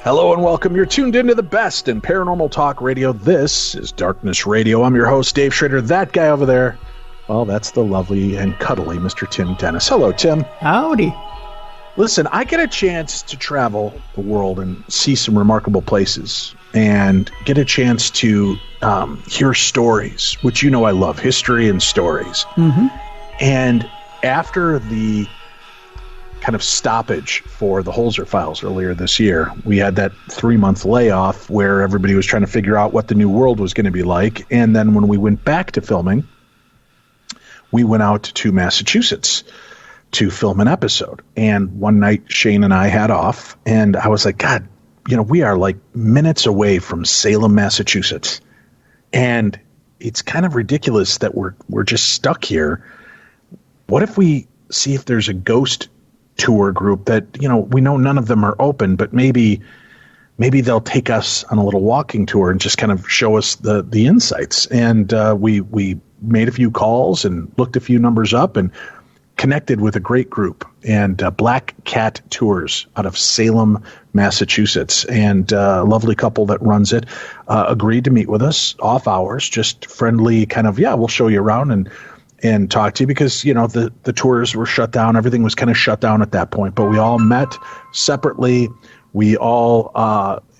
Hello and welcome. You're tuned into the best in paranormal talk radio. This is Darkness Radio. I'm your host, Dave Schrader. That guy over there, well, that's the lovely and cuddly Mr. Tim Dennis. Hello, Tim. Howdy. Listen, I get a chance to travel the world and see some remarkable places and get a chance to hear stories, which you know I love, history and stories. Mm-hmm. And after the kind of stoppage for the Holzer Files earlier this year, we had that 3-month layoff where everybody was trying to figure out what the new world was going to be like. And then when we went back to filming, we went out to Massachusetts to film an episode. And one night Shane and I had off, and I was like, God, you know, we are like minutes away from Salem, Massachusetts. And it's kind of ridiculous that we're just stuck here. What if we see if there's a ghost tour group that, you know, we know none of them are open, but maybe they'll take us on a little walking tour and just kind of show us the insights. And we made a few calls and looked a few numbers up and connected with a great group, and Black Cat Tours out of Salem, Massachusetts, and a lovely couple that runs it agreed to meet with us off hours, just friendly kind of, yeah, we'll show you around and talk to you, because, you know, the tours were shut down. Everything was kind of shut down at that point, but we all met separately. We all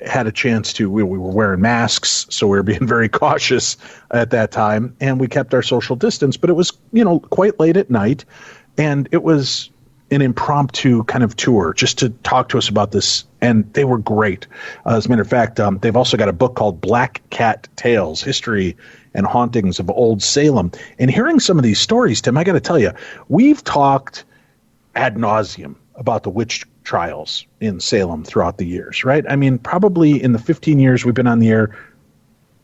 had a chance to, we were wearing masks, so we were being very cautious at that time, and we kept our social distance, but it was, you know, quite late at night, and it was an impromptu kind of tour just to talk to us about this, and they were great. As a matter of fact, they've also got a book called Black Cat Tales, History and Hauntings of Old Salem. And hearing some of these stories, Tim, I got to tell you, we've talked ad nauseum about the witch trials in Salem throughout the years, right? I mean, probably in the 15 years we've been on the air,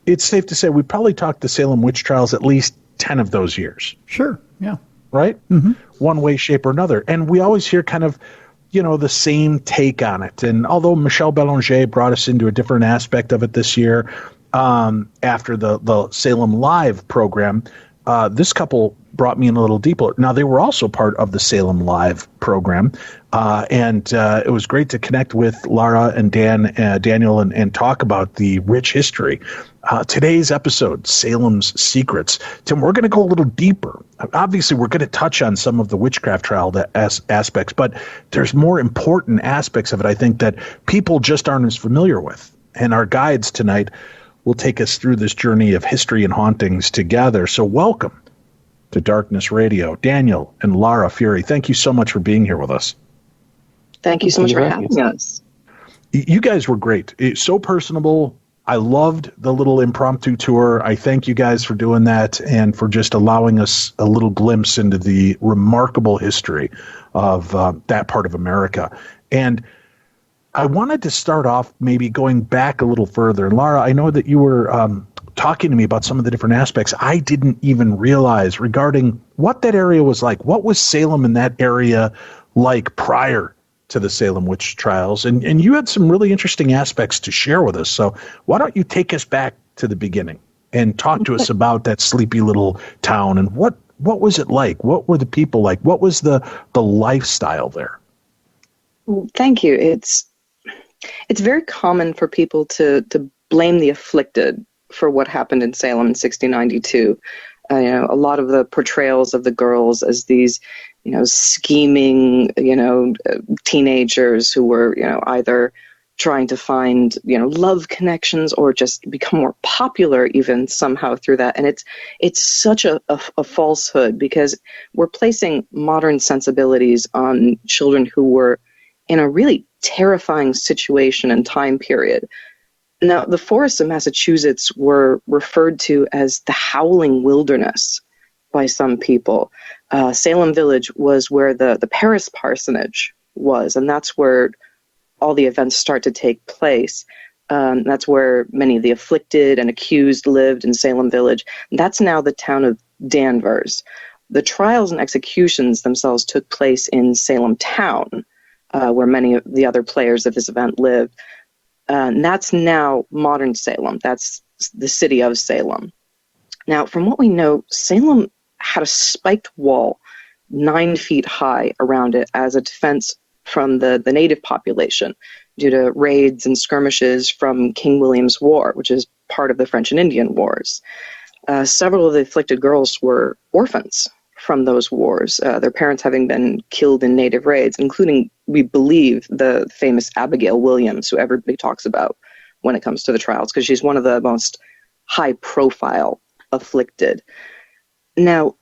it's safe to say we probably talked the Salem witch trials at least 10 of those years. Sure, yeah. Right? Mm-hmm. One way, shape, or another. And we always hear kind of, you know, the same take on it. And although Michelle Belanger brought us into a different aspect of it this year, after the Salem Live program, this couple brought me in a little deeper. Now, they were also part of the Salem Live program, and it was great to connect with Lara and Daniel and talk about the rich history. Today's episode, Salem's Secrets. Tim, we're going to go a little deeper. Obviously, we're going to touch on some of the witchcraft trial aspects, but there's more important aspects of it, I think, that people just aren't as familiar with. And our guides tonight will take us through this journey of history and hauntings together. So welcome to Darkness Radio. Daniel and Lara Fury, thank you so much for being here with us. Thank you so much for having us. You guys were great. It's so personable. I loved the little impromptu tour. I thank you guys for doing that and for just allowing us a little glimpse into the remarkable history of that part of America. And I wanted to start off maybe going back a little further. And Lara, I know that you were talking to me about some of the different aspects I didn't even realize regarding what that area was like. What was Salem in that area like prior to the Salem witch trials? And you had some really interesting aspects to share with us. So why don't you take us back to the beginning and talk to us about that sleepy little town, and what was it like? What were the people like? What was the lifestyle there? Well, thank you. It's very common for people to blame the afflicted for what happened in Salem in 1692. A lot of the portrayals of the girls as these, scheming, teenagers who were, either trying to find, love connections or just become more popular even somehow through that. And it's such a falsehood, because we're placing modern sensibilities on children who were in a really terrifying situation and time period. Now, the forests of Massachusetts were referred to as the howling wilderness by some people. Salem Village was where the Paris parsonage was, and that's where all the events start to take place. That's where many of the afflicted and accused lived, in Salem Village. That's now the town of Danvers. The trials and executions themselves took place in Salem town, where many of the other players of this event lived. And that's now modern Salem. That's the city of Salem. Now, from what we know, Salem had a spiked wall 9 feet high around it as a defense from the native population. due to raids and skirmishes from King William's War, which is part of the French and Indian Wars. Several of the afflicted girls were orphans from those wars, their parents having been killed in native raids, including, we believe, the famous Abigail Williams, who everybody talks about when it comes to the trials, because she's one of the most high-profile afflicted. Now,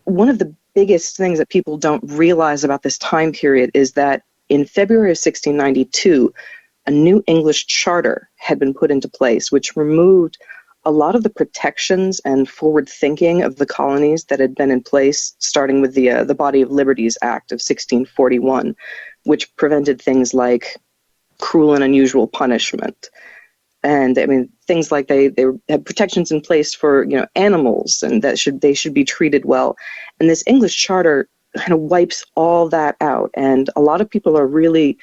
one of the biggest things that people don't realize about this time period is that in February of 1692, a new English charter had been put into place, which removed a lot of the protections and forward thinking of the colonies that had been in place, starting with the Body of Liberties Act of 1641, which prevented things like cruel and unusual punishment. And I mean, things like they had protections in place for, animals, and that they should be treated well. And this English charter kind of wipes all that out. And a lot of people are really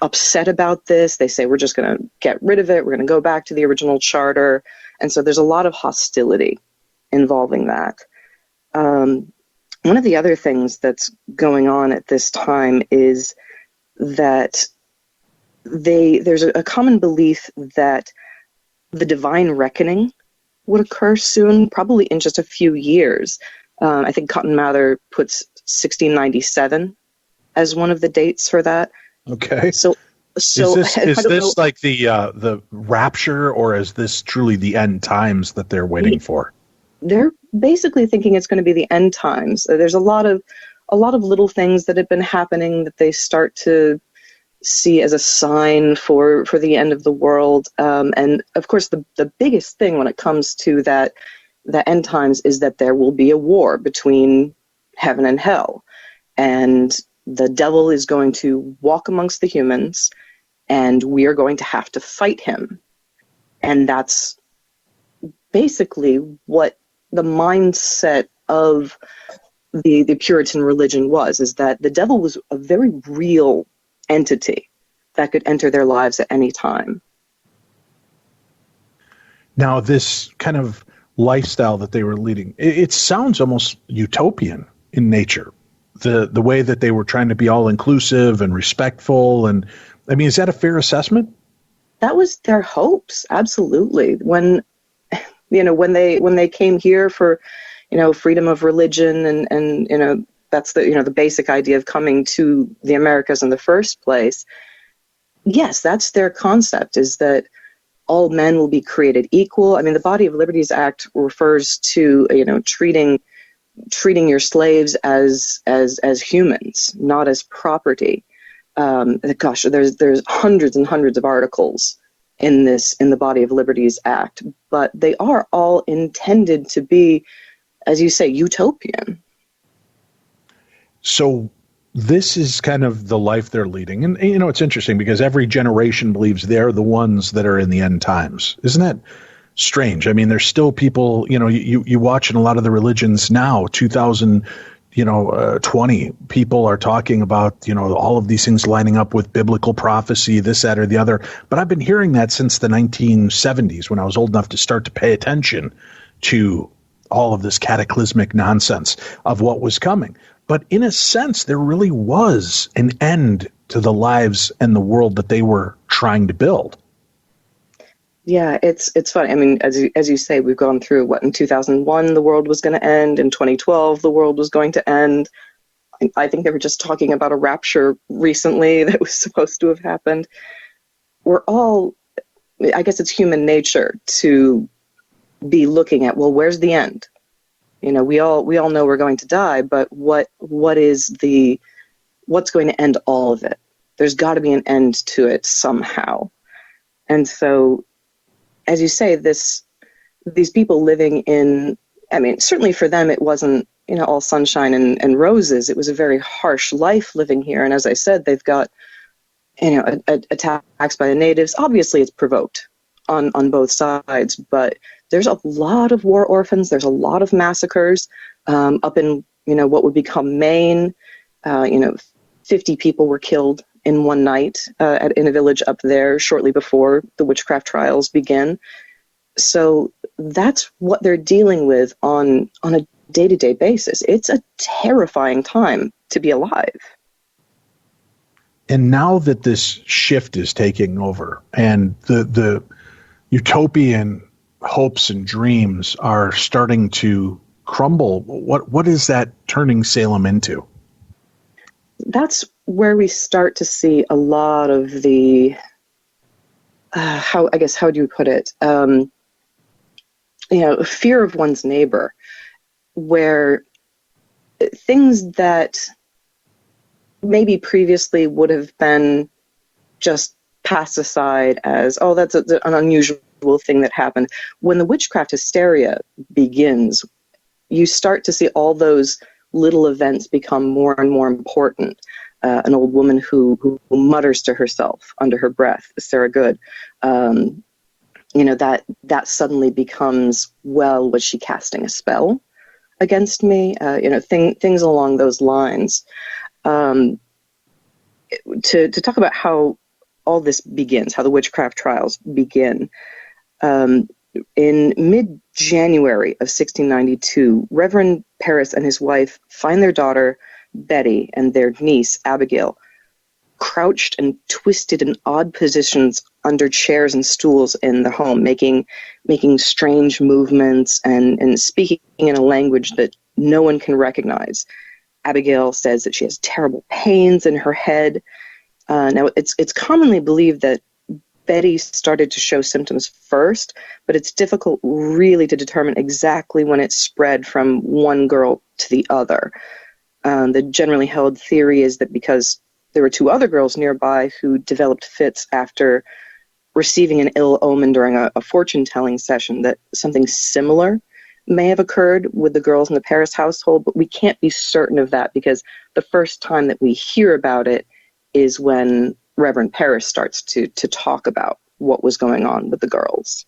upset about this. They say, we're just going to get rid of it. We're going to go back to the original charter. And so there's a lot of hostility involving that. One of the other things that's going on at this time is that there's a common belief that the divine reckoning would occur soon, probably in just a few years. I think Cotton Mather puts 1697 as one of the dates for that. Okay. So is this like the rapture, or is this truly the end times that they're waiting for? They're basically thinking it's going to be the end times. There's a lot of little things that have been happening that they start to see as a sign for the end of the world. And of course, the biggest thing when it comes to the end times is that there will be a war between heaven and hell, and the devil is going to walk amongst the humans, and we are going to have to fight him. And that's basically what the mindset of the Puritan religion was, is that the devil was a very real entity that could enter their lives at any time. Now, this kind of lifestyle that they were leading, it sounds almost utopian in nature. The way that they were trying to be all inclusive and respectful, and I mean, is that a fair assessment? That was their hopes, absolutely. When they came here for, freedom of religion, and that's the basic idea of coming to the Americas in the first place. Yes, that's their concept, is that all men will be created equal. I mean, the Body of Liberties Act refers to, treating your slaves as humans, not as property. Gosh, there's hundreds and hundreds of articles in the Body of Liberties Act, but they are all intended to be, as you say, utopian. So this is kind of the life they're leading. And, it's interesting because every generation believes they're the ones that are in the end times. Isn't that strange? I mean, there's still people, you watch in a lot of the religions now, 2020, people are talking about, all of these things lining up with biblical prophecy, this, that, or the other. But I've been hearing that since the 1970s, when I was old enough to start to pay attention to all of this cataclysmic nonsense of what was coming. But in a sense, there really was an end to the lives and the world that they were trying to build. Yeah, it's funny. I mean, as you say, we've gone through in 2001 the world was going to end, in 2012 the world was going to end. I think they were just talking about a rapture recently that was supposed to have happened. I guess it's human nature to be looking at, well, where's the end? We all know we're going to die, but what's going to end all of it? There's got to be an end to it somehow. And so, as you say, these people living in, I mean, certainly for them it wasn't, all sunshine and roses. It was a very harsh life living here. And as I said, they've got, attacks by the natives. Obviously it's provoked on both sides, but there's a lot of war orphans. There's a lot of massacres up in, what would become Maine. 50 people were killed in one night in a village up there shortly before the witchcraft trials begin. So that's what they're dealing with on a day-to-day basis. It's a terrifying time to be alive. And now that this shift is taking over and the utopian hopes and dreams are starting to crumble, what is that turning Salem into? That's where we start to see a lot of the, how do you put it? Fear of one's neighbor, where things that maybe previously would have been just passed aside as, oh, that's an unusual thing that happened. When the witchcraft hysteria begins, you start to see all those little events become more and more important. An old woman who mutters to herself under her breath, Sarah Good, that suddenly becomes, well, was she casting a spell against me? Things along those lines. To talk about how all this begins, how the witchcraft trials begin. In mid-January of 1692, Reverend Parris and his wife find their daughter, Betty, and their niece, Abigail, crouched and twisted in odd positions under chairs and stools in the home, making strange movements and speaking in a language that no one can recognize. Abigail says that she has terrible pains in her head. Now, it's commonly believed that Betty started to show symptoms first, but it's difficult really to determine exactly when it spread from one girl to the other. The generally held theory is that because there were two other girls nearby who developed fits after receiving an ill omen during a fortune-telling session, that something similar may have occurred with the girls in the Parris household, but we can't be certain of that because the first time that we hear about it is when Reverend Parris starts to talk about what was going on with the girls.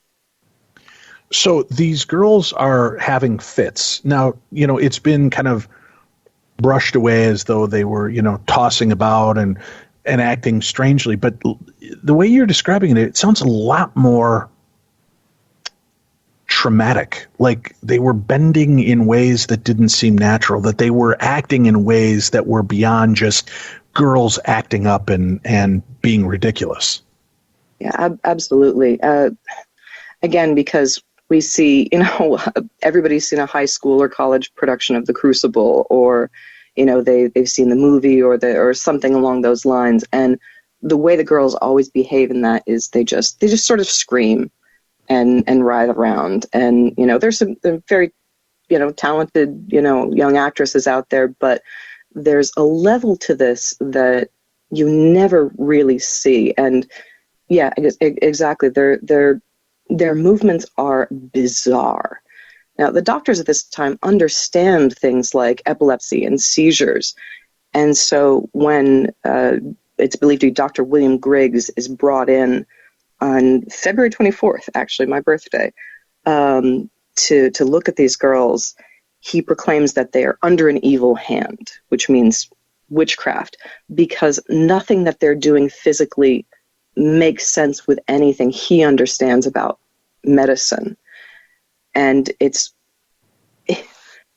So these girls are having fits. Now, it's been kind of brushed away as though they were, tossing about and acting strangely. But the way you're describing it, it sounds a lot more traumatic. Like they were bending in ways that didn't seem natural, that they were acting in ways that were beyond just girls acting up and being ridiculous. Yeah, absolutely. Again, because we see, everybody's seen a high school or college production of The Crucible, or, they've seen the movie or something along those lines. And the way the girls always behave in that is they just sort of scream and writhe around. And, there's some very, talented, young actresses out there, but there's a level to this that you never really see. And yeah, I guess exactly. Their movements are bizarre. Now, the doctors at this time understand things like epilepsy and seizures. And so when it's believed to be Dr. William Griggs is brought in on February 24th, actually my birthday, to look at these girls, he proclaims that they are under an evil hand, which means witchcraft, because nothing that they're doing physically makes sense with anything he understands about medicine. And it's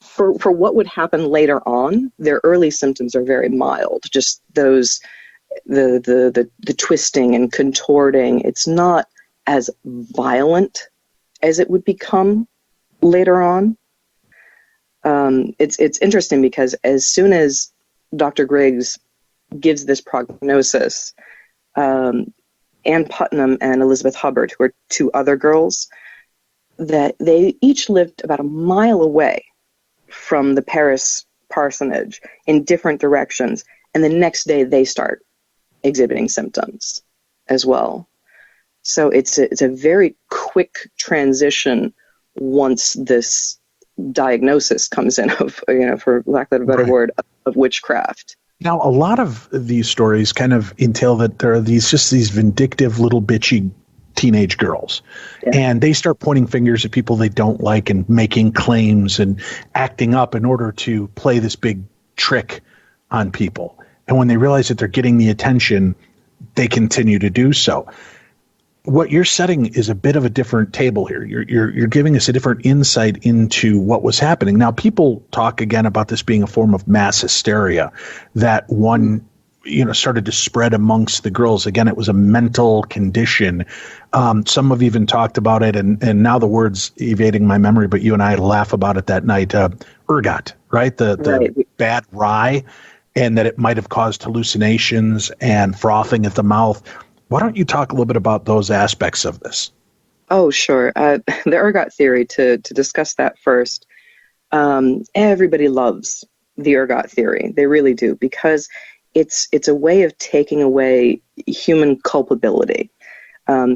for what would happen later on, their early symptoms are very mild, just those the twisting and contorting. It's not as violent as it would become later on. It's interesting because as soon as Dr. Griggs gives this prognosis, Ann Putnam and Elizabeth Hubbard, who are two other girls, that they each lived about a mile away from the Parris parsonage in different directions, and the next day they start exhibiting symptoms as well. So it's a very quick transition once this diagnosis comes in of, for lack of a better word, of witchcraft. Now, a lot of these stories kind of entail that there are these vindictive little bitchy teenage girls. Yeah. And they start pointing fingers at people they don't like and making claims and acting up in order to play this big trick on people. And when they realize that they're getting the attention, they continue to do so. What you're setting is a bit of a different table here. You're giving us a different insight into what was happening. Now, people talk again about this being a form of mass hysteria, that one started to spread amongst the girls. Again, it was a mental condition. Some have even talked about it, and now the word's evading my memory, but you and I laugh about it that night. Ergot, right? The bad rye, and that it might have caused hallucinations and frothing at the mouth. Why don't you talk a little bit about those aspects of this? Oh, sure. The ergot theory, to discuss that first, everybody loves the ergot theory. They really do, because it's a way of taking away human culpability.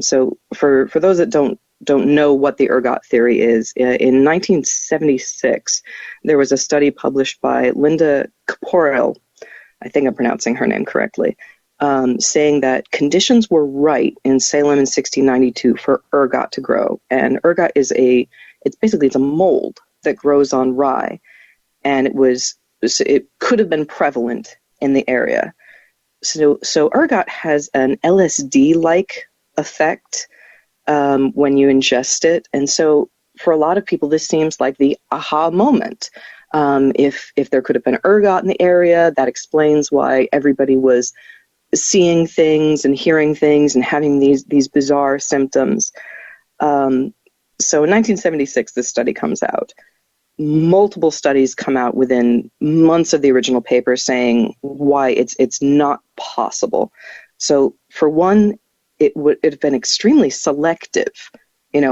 So for those that don't know what the ergot theory is, in 1976, there was a study published by Linda Caporel, I think I'm pronouncing her name correctly, saying that conditions were right in Salem in 1692 for ergot to grow. And ergot is it's a mold that grows on rye, and it could have been prevalent in the area. So ergot has an LSD-like effect when you ingest it, and so for a lot of people, this seems like the aha moment. If there could have been ergot in the area, that explains why everybody was seeing things and hearing things and having these bizarre symptoms. So in 1976, this study comes out. Multiple studies come out within months of the original paper saying why it's not possible. So for one, it would have been extremely selective,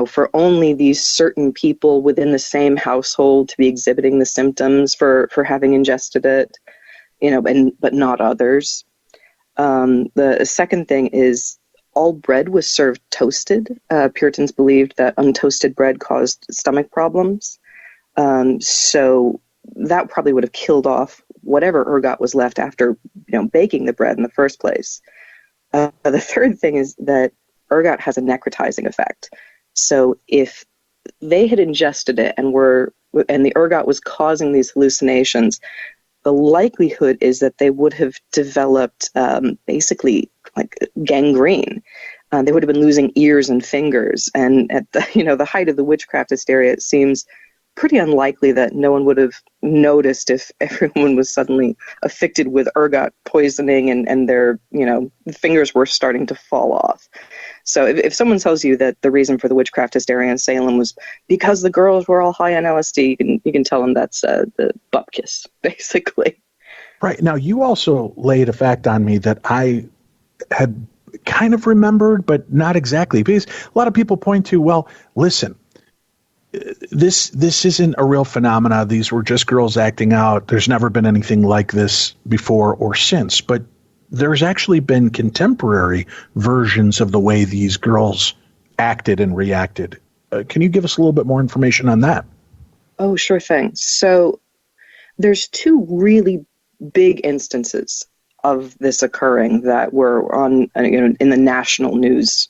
for only these certain people within the same household to be exhibiting the symptoms for having ingested it, but not others. The second thing is all bread was served toasted. Puritans believed that untoasted bread caused stomach problems. So that probably would have killed off whatever ergot was left after, baking the bread in the first place. The third thing is that ergot has a necrotizing effect. So if they had ingested it and the ergot was causing these hallucinations, the likelihood is that they would have developed basically like gangrene. They would have been losing ears and fingers. And at the height of the witchcraft hysteria, it seems pretty unlikely that no one would have noticed if everyone was suddenly afflicted with ergot poisoning and their fingers were starting to fall off. So if someone tells you that the reason for the witchcraft hysteria in Salem was because the girls were all high on LSD, you can tell them that's the bupkis, basically. Right. Now, you also laid a fact on me that I had kind of remembered, but not exactly, because a lot of people point to, well, listen, this isn't a real phenomena. These were just girls acting out. There's never been anything like this before or since. But there's actually been contemporary versions of the way these girls acted and reacted. Can you give us a little bit more information on that? Oh, sure thing. So there's two really big instances of this occurring that were on in the national news.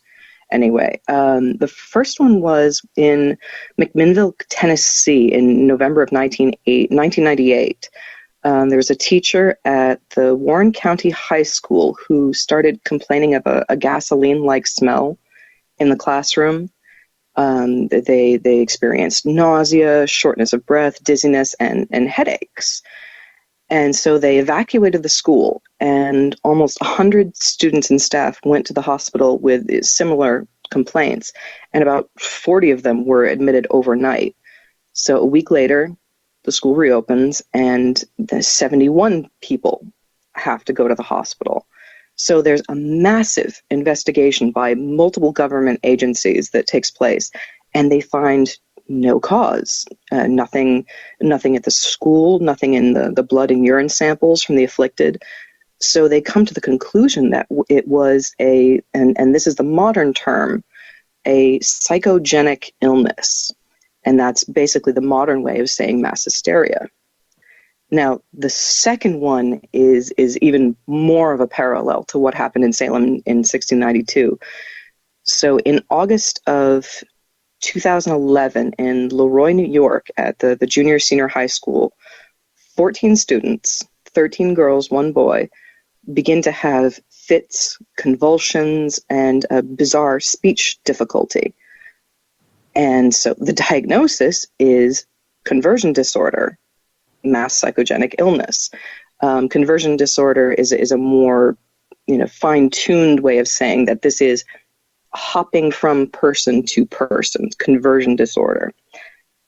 Anyway, the first one was in McMinnville, Tennessee in November of 1998. There was a teacher at the Warren County High School who started complaining of a gasoline-like smell in the classroom. They experienced nausea, shortness of breath, dizziness, and headaches. And so they evacuated the school, and almost 100 students and staff went to the hospital with similar complaints, and about 40 of them were admitted overnight. So a week later, the school reopens, and the 71 people have to go to the hospital. So there's a massive investigation by multiple government agencies that takes place, and they find no cause, nothing at the school, nothing in the blood and urine samples from the afflicted. So they come to the conclusion that it was and this is the modern term, a psychogenic illness. And that's basically the modern way of saying mass hysteria. Now, the second one is even more of a parallel to what happened in Salem in 1692. So in August of 2011 in Leroy, New York, at the junior senior high school, 14 students, 13 girls, 1 boy, begin to have fits, convulsions, and a bizarre speech difficulty. And so the diagnosis is conversion disorder, mass psychogenic illness. Conversion disorder is a more, fine-tuned way of saying that this is hopping from person to person, conversion disorder.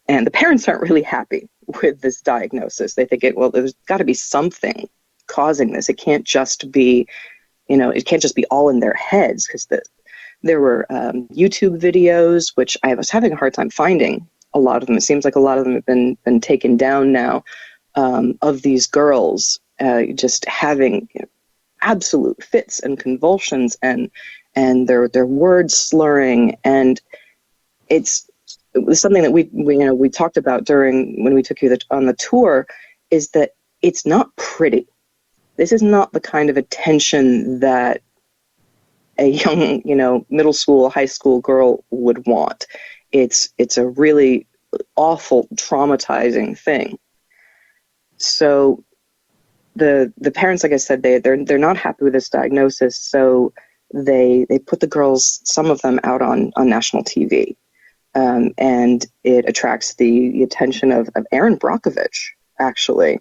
And the parents aren't really happy with this diagnosis. They think there's got to be something causing this. It can't just be, it can't just be all in their heads, because there were YouTube videos, which I was having a hard time finding a lot of them. It seems like a lot of them have been taken down now, of these girls just having absolute fits and convulsions and their word slurring. And it was something that we talked about when we took you on the tour, is that it's not pretty. This is not the kind of attention that a young, middle school, high school girl would want. It's a really awful, traumatizing thing. So the parents, like I said, they're not happy with this diagnosis. So they put the girls, some of them, out on national TV, and it attracts the attention of Erin Brockovich. Actually,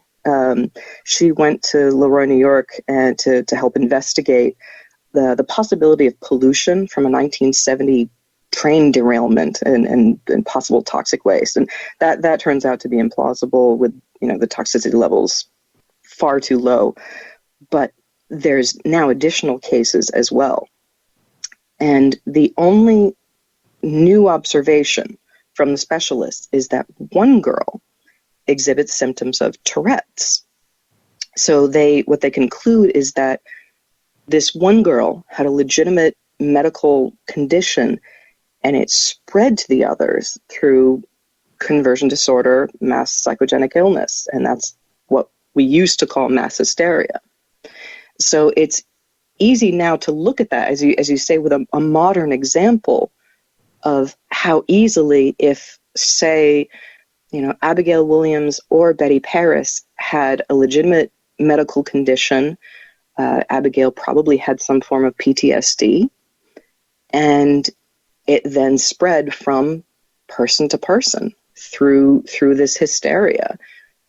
she went to Leroy, New York, and to help investigate the possibility of pollution from a 1970 train derailment and possible toxic waste. And that turns out to be implausible, with, the toxicity levels far too low. But there's now additional cases as well. And the only new observation from the specialists is that one girl exhibits symptoms of Tourette's. So what they conclude is that this one girl had a legitimate medical condition, and it spread to the others through conversion disorder, mass psychogenic illness, and that's what we used to call mass hysteria. So it's easy now to look at that, as you say, with a modern example of how easily, if, say, Abigail Williams or Betty Paris had a legitimate medical condition, Abigail probably had some form of PTSD, and it then spread from person to person through this hysteria.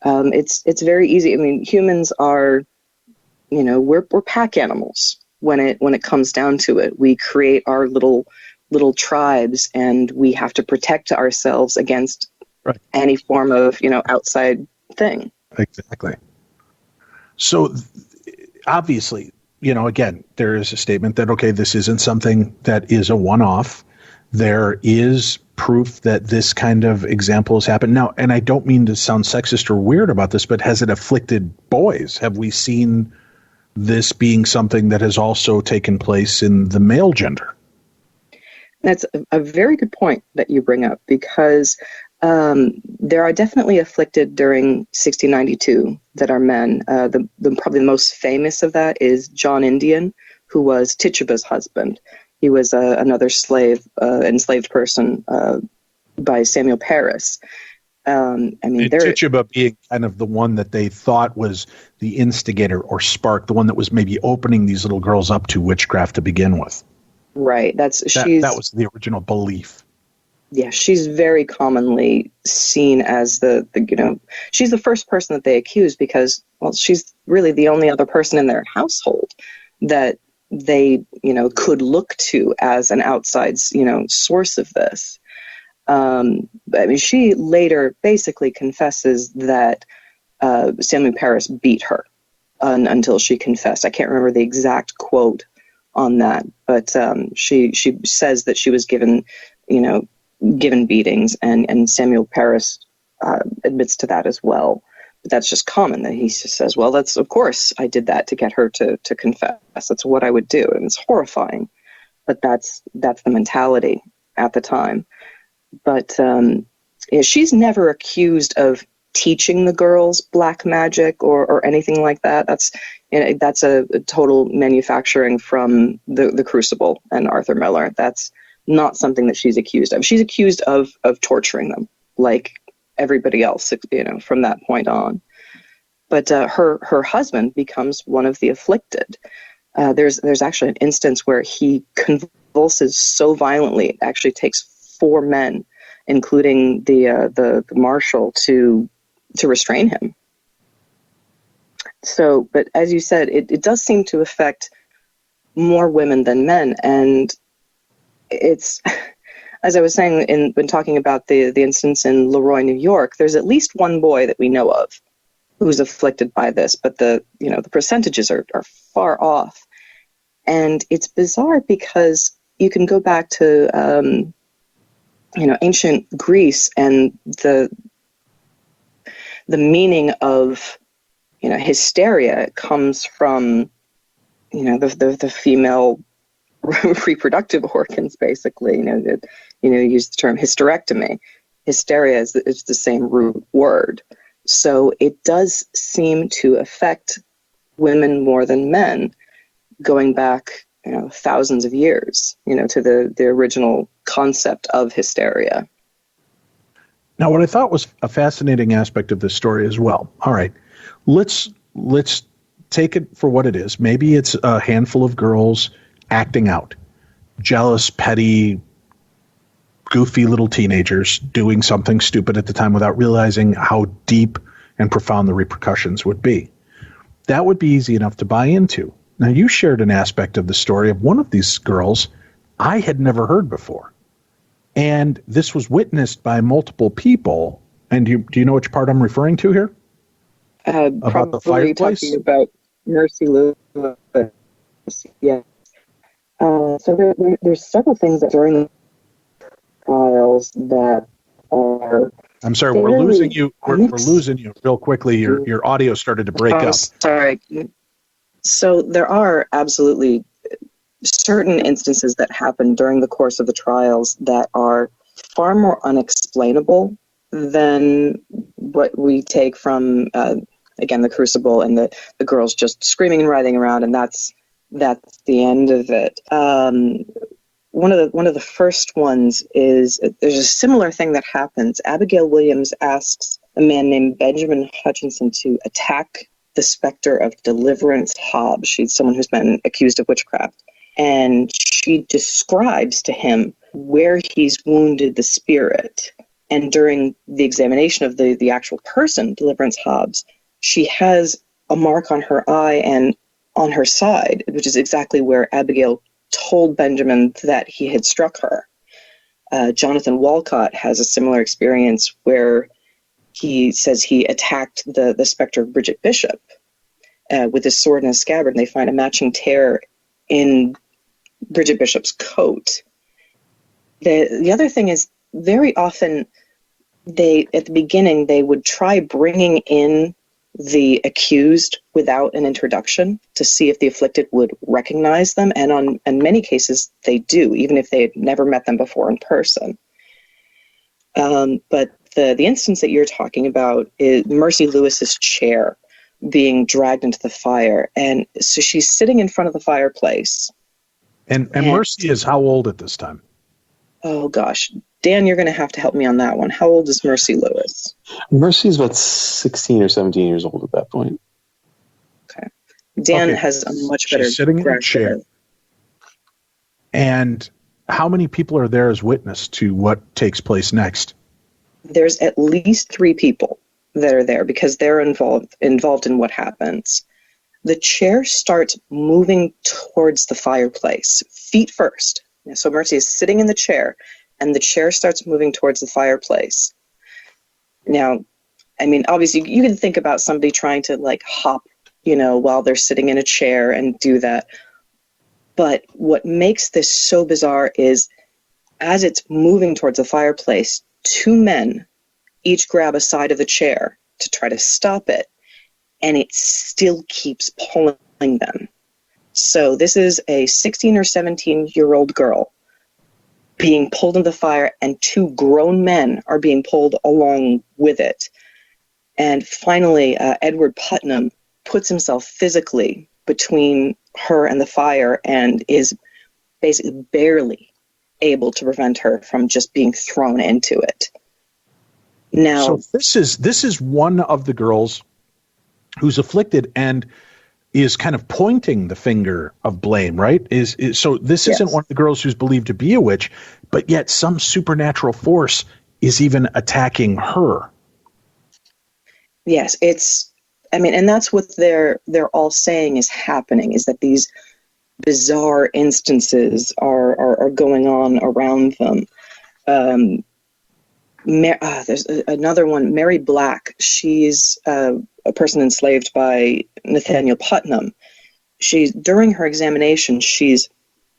It's very easy. I mean, humans are, we're pack animals when it comes down to it. We create our little tribes, and we have to protect ourselves against any form of, outside thing. Exactly. So obviously, again, there is a statement that, okay, this isn't something that is a one-off. There is proof that this kind of example has happened. Now, and I don't mean to sound sexist or weird about this, but has it afflicted boys? Have we seen this being something that has also taken place in the male gender? That's a very good point that you bring up, because there are definitely afflicted during 1692 that are men. Probably the most famous of that is John Indian, who was Tituba's husband. He was another enslaved person by Samuel Paris. Tituba being kind of the one that they thought was the instigator or spark, the one that was maybe opening these little girls up to witchcraft to begin with. Right. That was the original belief. Yeah, she's very commonly seen as she's the first person that they accuse, because, well, she's really the only other person in their household that they, could look to as an outside, source of this. She later basically confesses that Samuel Paris beat her until she confessed. I can't remember the exact quote on that, but she says that she was given beatings, and Samuel Paris admits to that as well. But that's just common, that he just says, well, that's, of course I did that to get her to confess. That's what I would do. And it's horrifying, but that's the mentality at the time. But she's never accused of teaching the girls black magic or anything like that. That's a total manufacturing from the Crucible and Arthur Miller. That's not something that she's accused of. She's accused of torturing them, like everybody else, from that point on. But her husband becomes one of the afflicted. There's actually an instance where he convulses so violently it actually takes 4 men, including the marshal, to restrain him. So, but as you said, it does seem to affect more women than men. And it's, as I was saying when talking about the instance in Leroy, New York, there's at least one boy that we know of who's afflicted by this, but the percentages are far off. And it's bizarre because you can go back to ancient Greece, and the meaning of hysteria comes from the female reproductive organs, basically. Use the term hysterectomy. Hysteria is the same root word. So it does seem to affect women more than men, going back thousands of years, to the original concept of hysteria. Now, what I thought was a fascinating aspect of this story as well. All right, let's take it for what it is. Maybe it's a handful of girls acting out, jealous, petty, goofy little teenagers doing something stupid at the time without realizing how deep and profound the repercussions would be. That would be easy enough to buy into. Now, you shared an aspect of the story of one of these girls I had never heard before. And this was witnessed by multiple people. And do you know which part I'm referring to here? About the fireplace? Talking about Mercy Lewis. Yeah. So there's several things that during the trials that are... I'm sorry, we're losing you. We're losing you real quickly. Your audio started to break up. Sorry. So there are absolutely certain instances that happen during the course of the trials that are far more unexplainable than what we take from, again, the Crucible and the girls just screaming and writhing around, and that's the end of it. One of the first ones is there's a similar thing that happens. Abigail Williams asks a man named Benjamin Hutchinson to attack the specter of Deliverance Hobbs. She's someone who's been accused of witchcraft. And she describes to him where he's wounded the spirit. And during the examination of the actual person, Deliverance Hobbs, she has a mark on her eye and on her side, which is exactly where Abigail told Benjamin that he had struck her. Jonathan Walcott has a similar experience where he says he attacked the specter of Bridget Bishop with his sword and his scabbard, and they find a matching tear in Bridget Bishop's coat. The other thing is, very often at the beginning they would try bringing in the accused without an introduction to see if the afflicted would recognize them, and in many cases they do, even if they had never met them before in person. But the instance that you're talking about is Mercy Lewis's chair being dragged into the fire, and so she's sitting in front of the fireplace. And Mercy is how old at this time? Oh gosh, Dan, you're going to have to help me on that one. How old is Mercy Lewis? Mercy's about 16 or 17 years old at that point. Okay. Dan has a much better... She's sitting in a chair. And how many people are there as witness to what takes place next? There's at least 3 people that are there because they're involved in what happens. The chair starts moving towards the fireplace, feet first. So Mercy is sitting in the chair, and the chair starts moving towards the fireplace. Now, I mean, obviously, you can think about somebody trying to, like, hop, while they're sitting in a chair and do that. But what makes this so bizarre is, as it's moving towards the fireplace, 2 men each grab a side of the chair to try to stop it, and it still keeps pulling them. So this is a 16 or 17-year-old girl being pulled into the fire, and 2 grown men are being pulled along with it. And finally, Edward Putnam puts himself physically between her and the fire and is basically barely able to prevent her from just being thrown into it. Now, so this is one of the girls who's afflicted and is kind of pointing the finger of blame, right? So this isn't one of the girls who's believed to be a witch, but yet some supernatural force is even attacking her. Yes, it's I mean, and that's what they're all saying is happening, is that these bizarre instances are going on around them. There's another one, Mary Black. She's a person enslaved by Nathaniel Putnam. During her examination, she's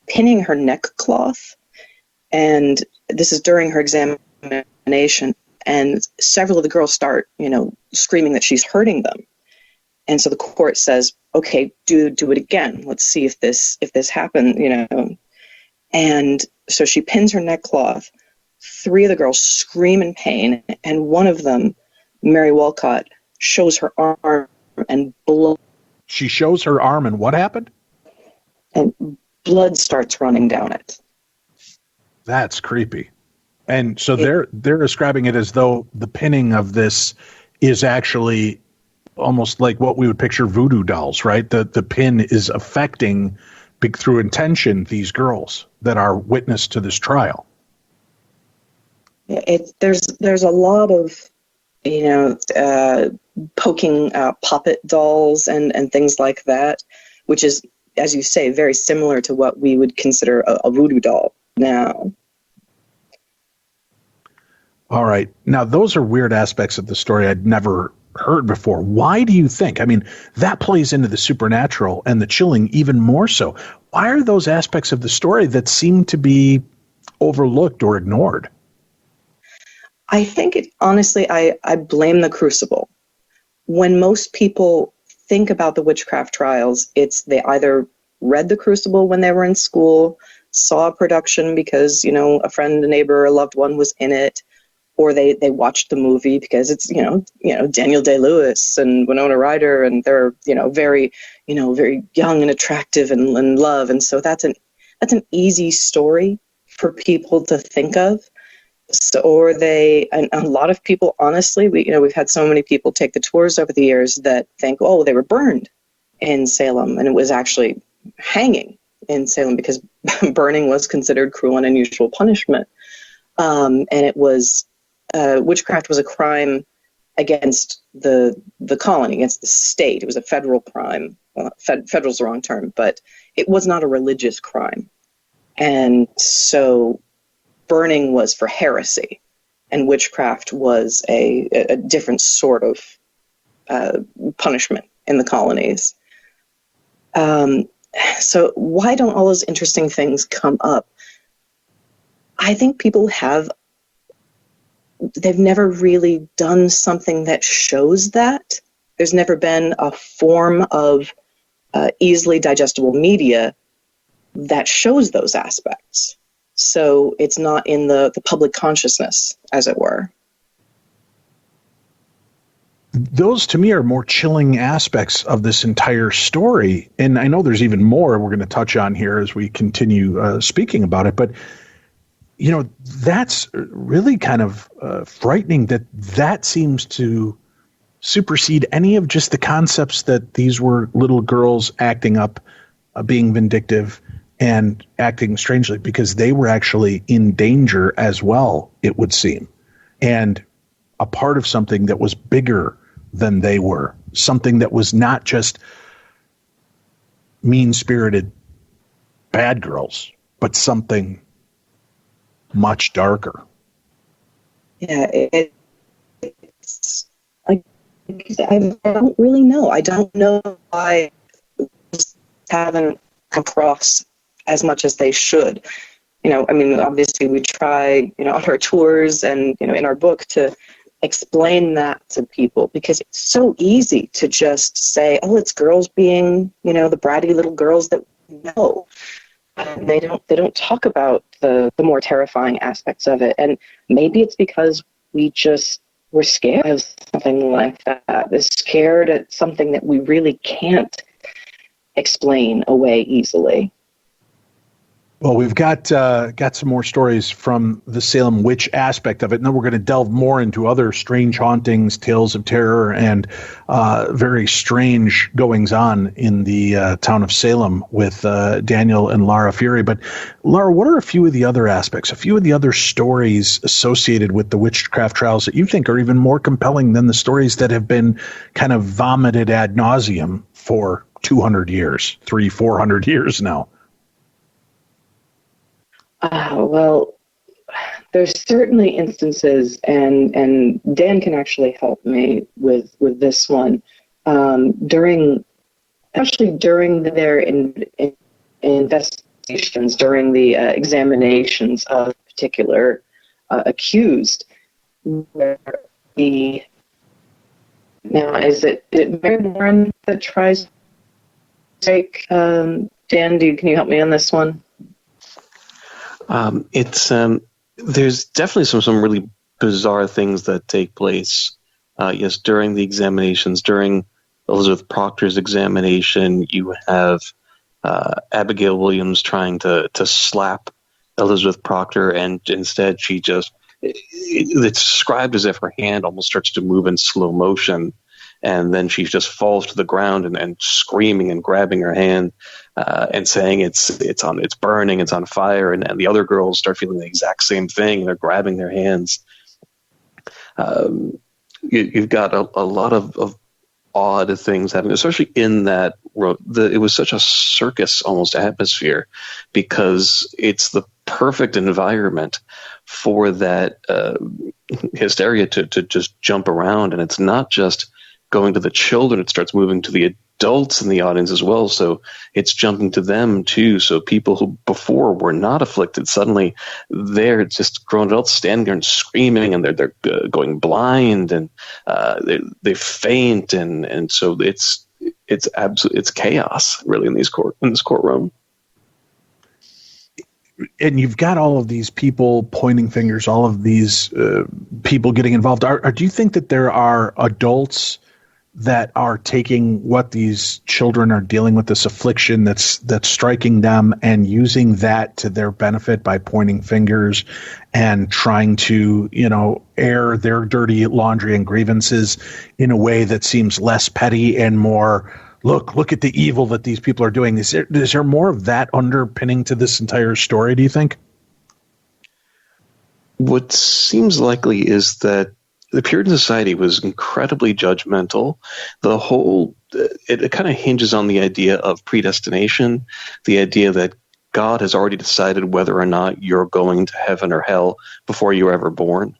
pinning her neck cloth, and this is during her examination, and several of the girls start, screaming that she's hurting them. And so the court says, okay, do it again. Let's see if this happened, And so she pins her neck cloth. 3 of the girls scream in pain, and one of them, Mary Walcott, shows her arm and blood. She shows her arm, and what happened? And blood starts running down it. That's creepy. And so they're describing it as though the pinning of this is actually almost like what we would picture voodoo dolls, right? The pin is affecting, through intention, these girls that are witness to this trial. There's a lot of poking puppet dolls and things like that, which is, as you say, very similar to what we would consider a voodoo doll now. All right. Now, those are weird aspects of the story I'd never heard before. Why do you think? I mean, that plays into the supernatural and the chilling even more so. Why are those aspects of the story that seem to be overlooked or ignored? I think honestly, I blame the Crucible. When most people think about the witchcraft trials, they either read the Crucible when they were in school, saw a production because, a friend, a neighbor, a loved one was in it, or they watched the movie because it's, Daniel Day-Lewis and Winona Ryder, and they're, very young and attractive and in love. And so that's an easy story for people to think of. So, and a lot of people, honestly, we've had so many people take the tours over the years that think, oh, they were burned in Salem, and it was actually hanging in Salem because burning was considered cruel and unusual punishment. And it was, witchcraft was a crime against the colony, against the state. It was a federal crime. Well, federal's the wrong term, but it was not a religious crime. And so burning was for heresy, and witchcraft was a different sort of punishment in the colonies. So why don't all those interesting things come up? I think people they've never really done something that shows that. There's never been a form of easily digestible media that shows those aspects. So it's not in the public consciousness, as it were. Those, to me, are more chilling aspects of this entire story. And I know there's even more we're going to touch on here as we continue speaking about it. But, that's really kind of frightening that seems to supersede any of just the concepts that these were little girls acting up, being vindictive, and acting strangely, because they were actually in danger as well, it would seem, and a part of something that was bigger than they were, something that was not just mean-spirited bad girls, but something much darker. Yeah, I don't really know. I don't know why haven't come across as much as they should. Obviously we try, on our tours and, in our book to explain that to people, because it's so easy to just say, oh, it's girls being, the bratty little girls that we know. They don't talk about the more terrifying aspects of it. And maybe it's because we're scared of something like that. We're scared at something that we really can't explain away easily. Well, we've got some more stories from the Salem Witch aspect of it, and then we're going to delve more into other strange hauntings, tales of terror, and very strange goings-on in the town of Salem with Daniel and Lara Fury. But, Lara, what are a few of the other aspects, a few of the other stories associated with the witchcraft trials that you think are even more compelling than the stories that have been kind of vomited ad nauseum for 200 years, 400 years now? Well, there's certainly instances, and Dan can actually help me with this one. During their investigations, during the examinations of particular accused, where now is it Mary Warren that tries to take Dan? Can you help me on this one? There's definitely some really bizarre things that take place. Yes, during the examinations, during Elizabeth Proctor's examination, you have Abigail Williams trying to slap Elizabeth Proctor, and instead she just it's described as if her hand almost starts to move in slow motion, and then she just falls to the ground and screaming and grabbing her hand and saying it's burning, it's on fire, and the other girls start feeling the exact same thing. They're grabbing their hands. You've got a lot of odd things happening, especially in that it was such a circus almost atmosphere, because it's the perfect environment for that hysteria to just jump around. And it's not just going to the children, it starts moving to the adults in the audience as well. So it's jumping to them too. So people who before were not afflicted, suddenly they're just grown adults standing there and screaming, and they're going blind, and they faint, and so it's chaos really in this courtroom. And you've got all of these people pointing fingers, all of these people getting involved. Do you think that there are adults that are taking what these children are dealing with, this affliction that's striking them, and using that to their benefit by pointing fingers and trying to, air their dirty laundry and grievances in a way that seems less petty and more, look at the evil that these people are doing? Is there more of that underpinning to this entire story, do you think? What seems likely is that the Puritan Society was incredibly judgmental. The whole, it kind of hinges on the idea of predestination, the idea that God has already decided whether or not you're going to heaven or hell before you were ever born.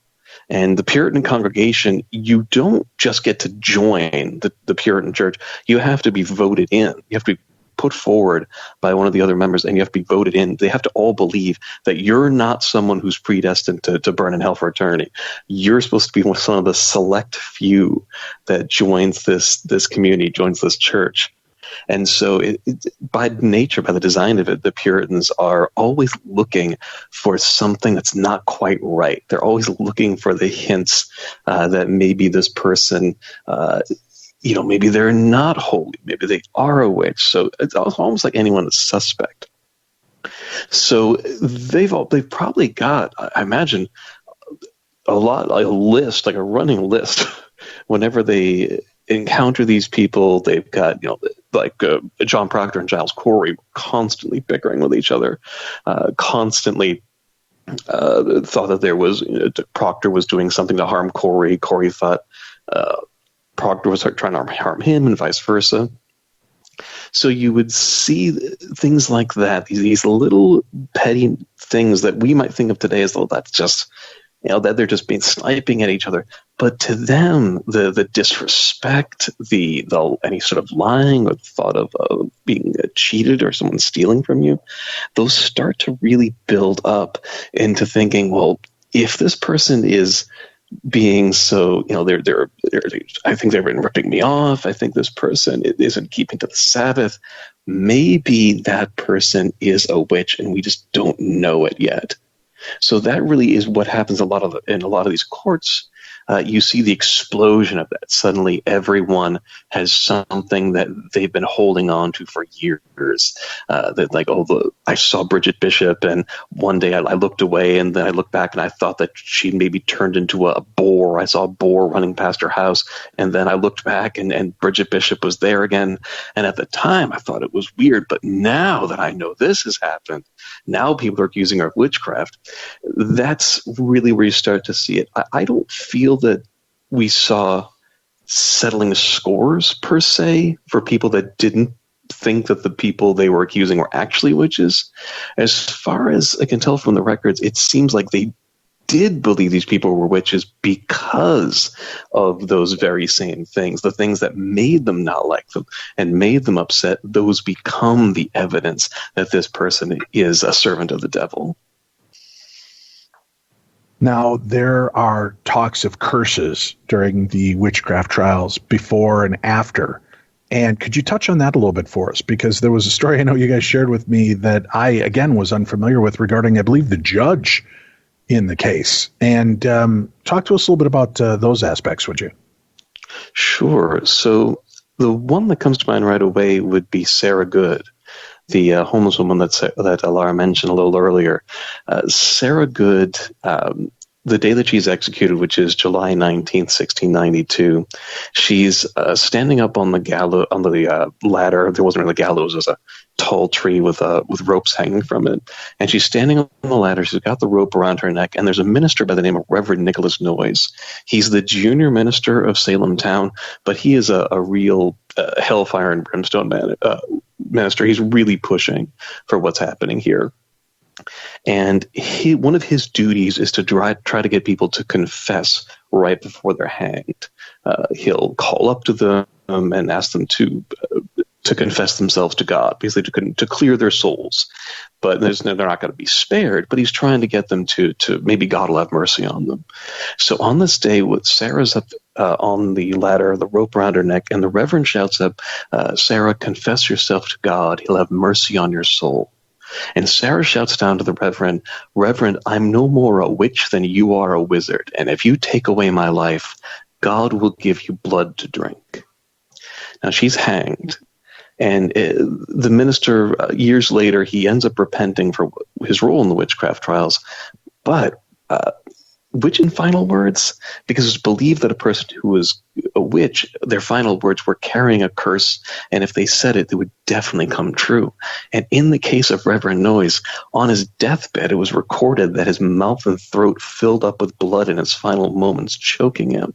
And the Puritan congregation, you don't just get to join the Puritan church. You have to be voted in. You have to be put forward by one of the other members, and you have to be voted in. They have to all believe that you're not someone who's predestined to burn in hell for eternity. You're supposed to be one of the select few that joins this community, joins this church. And so by nature, by the design of it, the Puritans are always looking for something that's not quite right. They're always looking for the hints that maybe this person maybe they're not holy. Maybe they are a witch. So it's almost like anyone is suspect. So they've probably got, I imagine, a list, like a running list. Whenever they encounter these people, they've got, John Proctor and Giles Corey constantly bickering with each other, constantly thought that there was, Proctor was doing something to harm Corey. Corey thought Proctor was trying to harm him, and vice versa. So you would see things like that, these little petty things that we might think of today as though that's just, that they're just sniping at each other. But to them, the disrespect, the any sort of lying or the thought of being cheated or someone stealing from you, those start to really build up into thinking, well, if this person is being so, they're I think they've been ripping me off. I think this person isn't keeping to the Sabbath. Maybe that person is a witch and we just don't know it yet. So that really is what happens in a lot of these courts. you see the explosion of that. Suddenly everyone has something that they've been holding on to for years. I saw Bridget Bishop, and one day I looked away, and then I looked back and I thought that she maybe turned into a boar. I saw a boar running past her house, and then I looked back and Bridget Bishop was there again. And at the time I thought it was weird, but now that I know this has happened, now people are accusing her of witchcraft. That's really where you start to see it. I don't feel that we saw settling scores per se for people that didn't think that the people they were accusing were actually witches. As far as I can tell from the records, it seems like they did believe these people were witches because of those very same things. The things that made them not like them and made them upset, those become the evidence that this person is a servant of the devil. Now, there are talks of curses during the witchcraft trials before and after. And could you touch on that a little bit for us? Because there was a story I know you guys shared with me that I, again, was unfamiliar with regarding, I believe, the judge in the case. And talk to us a little bit about those aspects, would you? Sure. So the one that comes to mind right away would be Sarah Good, the homeless woman that Lara mentioned a little earlier. Sarah Good, the day that she's executed, which is July 19th, 1692, she's standing up on the ladder. There wasn't really a gallows; it was a tall tree with ropes hanging from it. And she's standing on the ladder. She's got the rope around her neck, and there's a minister by the name of Reverend Nicholas Noyes. He's the junior minister of Salem Town, but he is a real hellfire and brimstone minister. He's really pushing for what's happening here. And one of his duties is to try to get people to confess right before they're hanged. He'll call up to them and ask them to confess themselves to God, basically to clear their souls. But they're not going to be spared, but he's trying to get them to maybe God will have mercy on them. So on this day, Sarah's up on the ladder, the rope around her neck, and the Reverend shouts up, "Sarah, confess yourself to God. He'll have mercy on your soul." And Sarah shouts down to the Reverend, "Reverend, I'm no more a witch than you are a wizard, and if you take away my life, God will give you blood to drink." Now she's hanged, and the minister, years later, he ends up repenting for his role in the witchcraft trials, but which in final words, because it's believed that a person who was a witch, their final words were carrying a curse, and if they said it, it would definitely come true. And in the case of Reverend Noyes, on his deathbed, it was recorded that his mouth and throat filled up with blood in his final moments, choking him.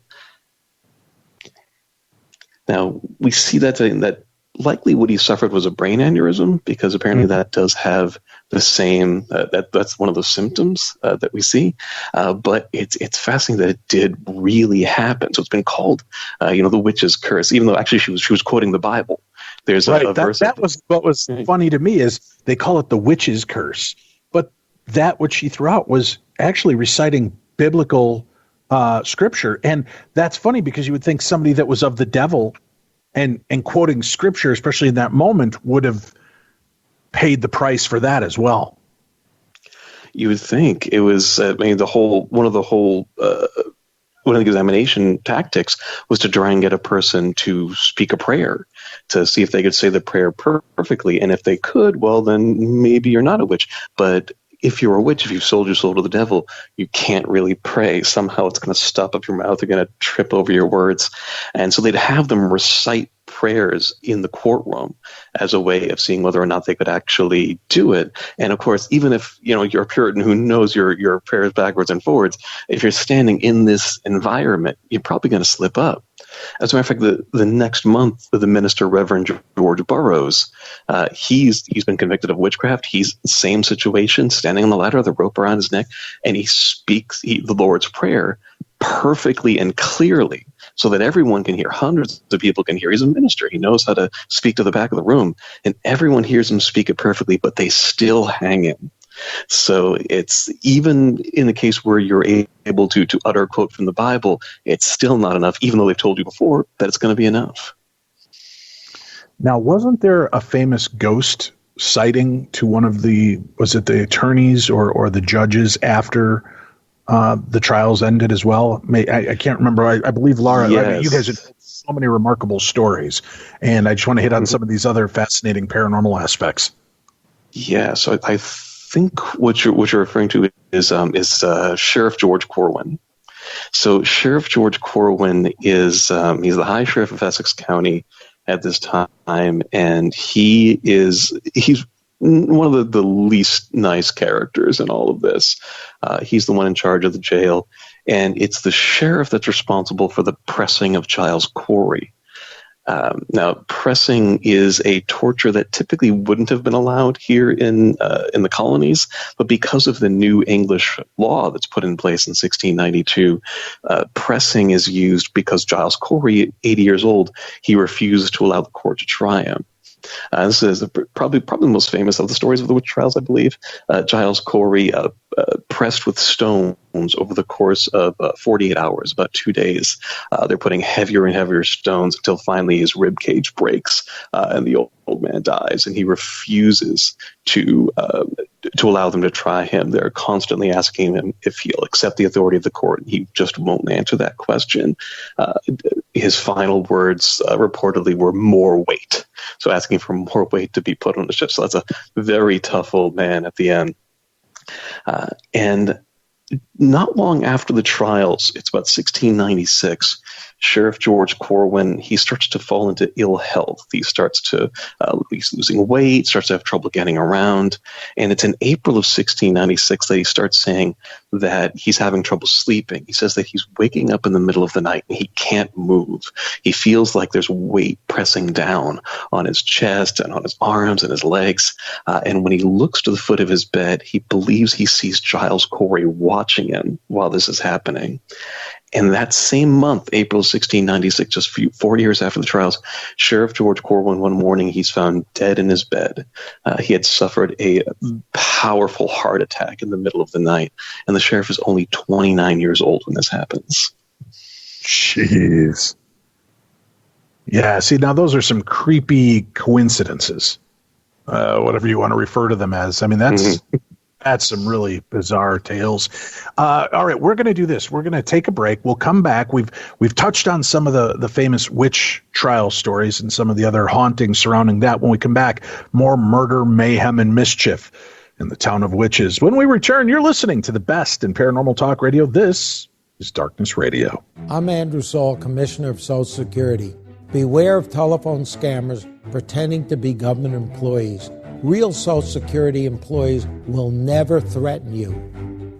Now, we see that likely what he suffered was a brain aneurysm, because apparently that does have the same, that's one of the symptoms that we see. But it's fascinating that it did really happen. So it's been called, the witch's curse, even though actually she was quoting the Bible. There's a verse. That was what was funny to me is they call it the witch's curse, but that what she threw out was actually reciting biblical scripture. And that's funny because you would think somebody that was of the devil and quoting scripture, especially in that moment, would have paid the price for that as well. You would think it was. One of the examination tactics was to try and get a person to speak a prayer to see if they could say the prayer perfectly, and if they could, well, then maybe you're not a witch. But if you're a witch, if you've sold your soul to the devil, you can't really pray. Somehow it's going to stop up your mouth. You're going to trip over your words. And so they'd have them recite prayers in the courtroom as a way of seeing whether or not they could actually do it. And of course, even if you're a Puritan who knows your prayers backwards and forwards, if you're standing in this environment, you're probably going to slip up. As a matter of fact, the next month, the minister, Reverend George Burroughs, he's been convicted of witchcraft. He's the same situation, standing on the ladder, the rope around his neck, and he speaks the Lord's Prayer perfectly and clearly so that everyone can hear. Hundreds of people can hear. He's a minister. He knows how to speak to the back of the room, and everyone hears him speak it perfectly, but they still hang him. So it's even in the case where you're able to utter a quote from the Bible, it's still not enough, even though they've told you before that it's going to be enough. Now, wasn't there a famous ghost sighting to one of the attorneys or the judges after the trials ended as well. I can't remember. I believe Lara. Yes. I mean, you guys have so many remarkable stories, and I just want to hit on some of these other fascinating paranormal aspects. Yeah, so I think what you're referring to is Sheriff George Corwin. So Sheriff George Corwin is he's the High Sheriff of Essex County at this time, and he's one of the least nice characters in all of this. He's the one in charge of the jail, and it's the sheriff that's responsible for the pressing of Giles Corey. Now, pressing is a torture that typically wouldn't have been allowed here in the colonies, but because of the new English law that's put in place in 1692, pressing is used because Giles Corey, 80 years old, he refused to allow the court to try him. This is probably the most famous of the stories of the witch trials, I believe. Giles Corey pressed with stones over the course of 48 hours, about 2 days. They're putting heavier and heavier stones until finally his rib cage breaks and the old man dies, and he refuses to allow them to try him. They're constantly asking him if he'll accept the authority of the court, and he just won't answer that question. His final words reportedly were more weight, so asking for more weight to be put on the ship. So that's a very tough old man at the end. And not long after the trials, it's about 1696, Sheriff George Corwin, he starts to fall into ill health. He starts to, he's losing weight, starts to have trouble getting around. And it's in April of 1696 that he starts saying that he's having trouble sleeping. He says that he's waking up in the middle of the night and he can't move. He feels like there's weight pressing down on his chest and on his arms and his legs. And when he looks to the foot of his bed, he believes he sees Giles Corey watching him while this is happening. And that same month, April 1696, just 4 years after the trials, Sheriff George Corwin, one morning, he's found dead in his bed. He had suffered a powerful heart attack in the middle of the night, and the sheriff is only 29 years old when this happens. Jeez. Yeah, see, now those are some creepy coincidences, whatever you want to refer to them as. I mean, that's some really bizarre tales. All right, we're going to do this. We're going to take a break. We'll come back. We've touched on some of the famous witch trial stories and some of the other hauntings surrounding that. When we come back, more murder, mayhem, and mischief in the town of witches. When we return, you're listening to the best in paranormal talk radio. This is Darkness Radio. I'm Andrew Saul, Commissioner of Social Security. Beware of telephone scammers pretending to be government employees. Real Social Security employees will never threaten you.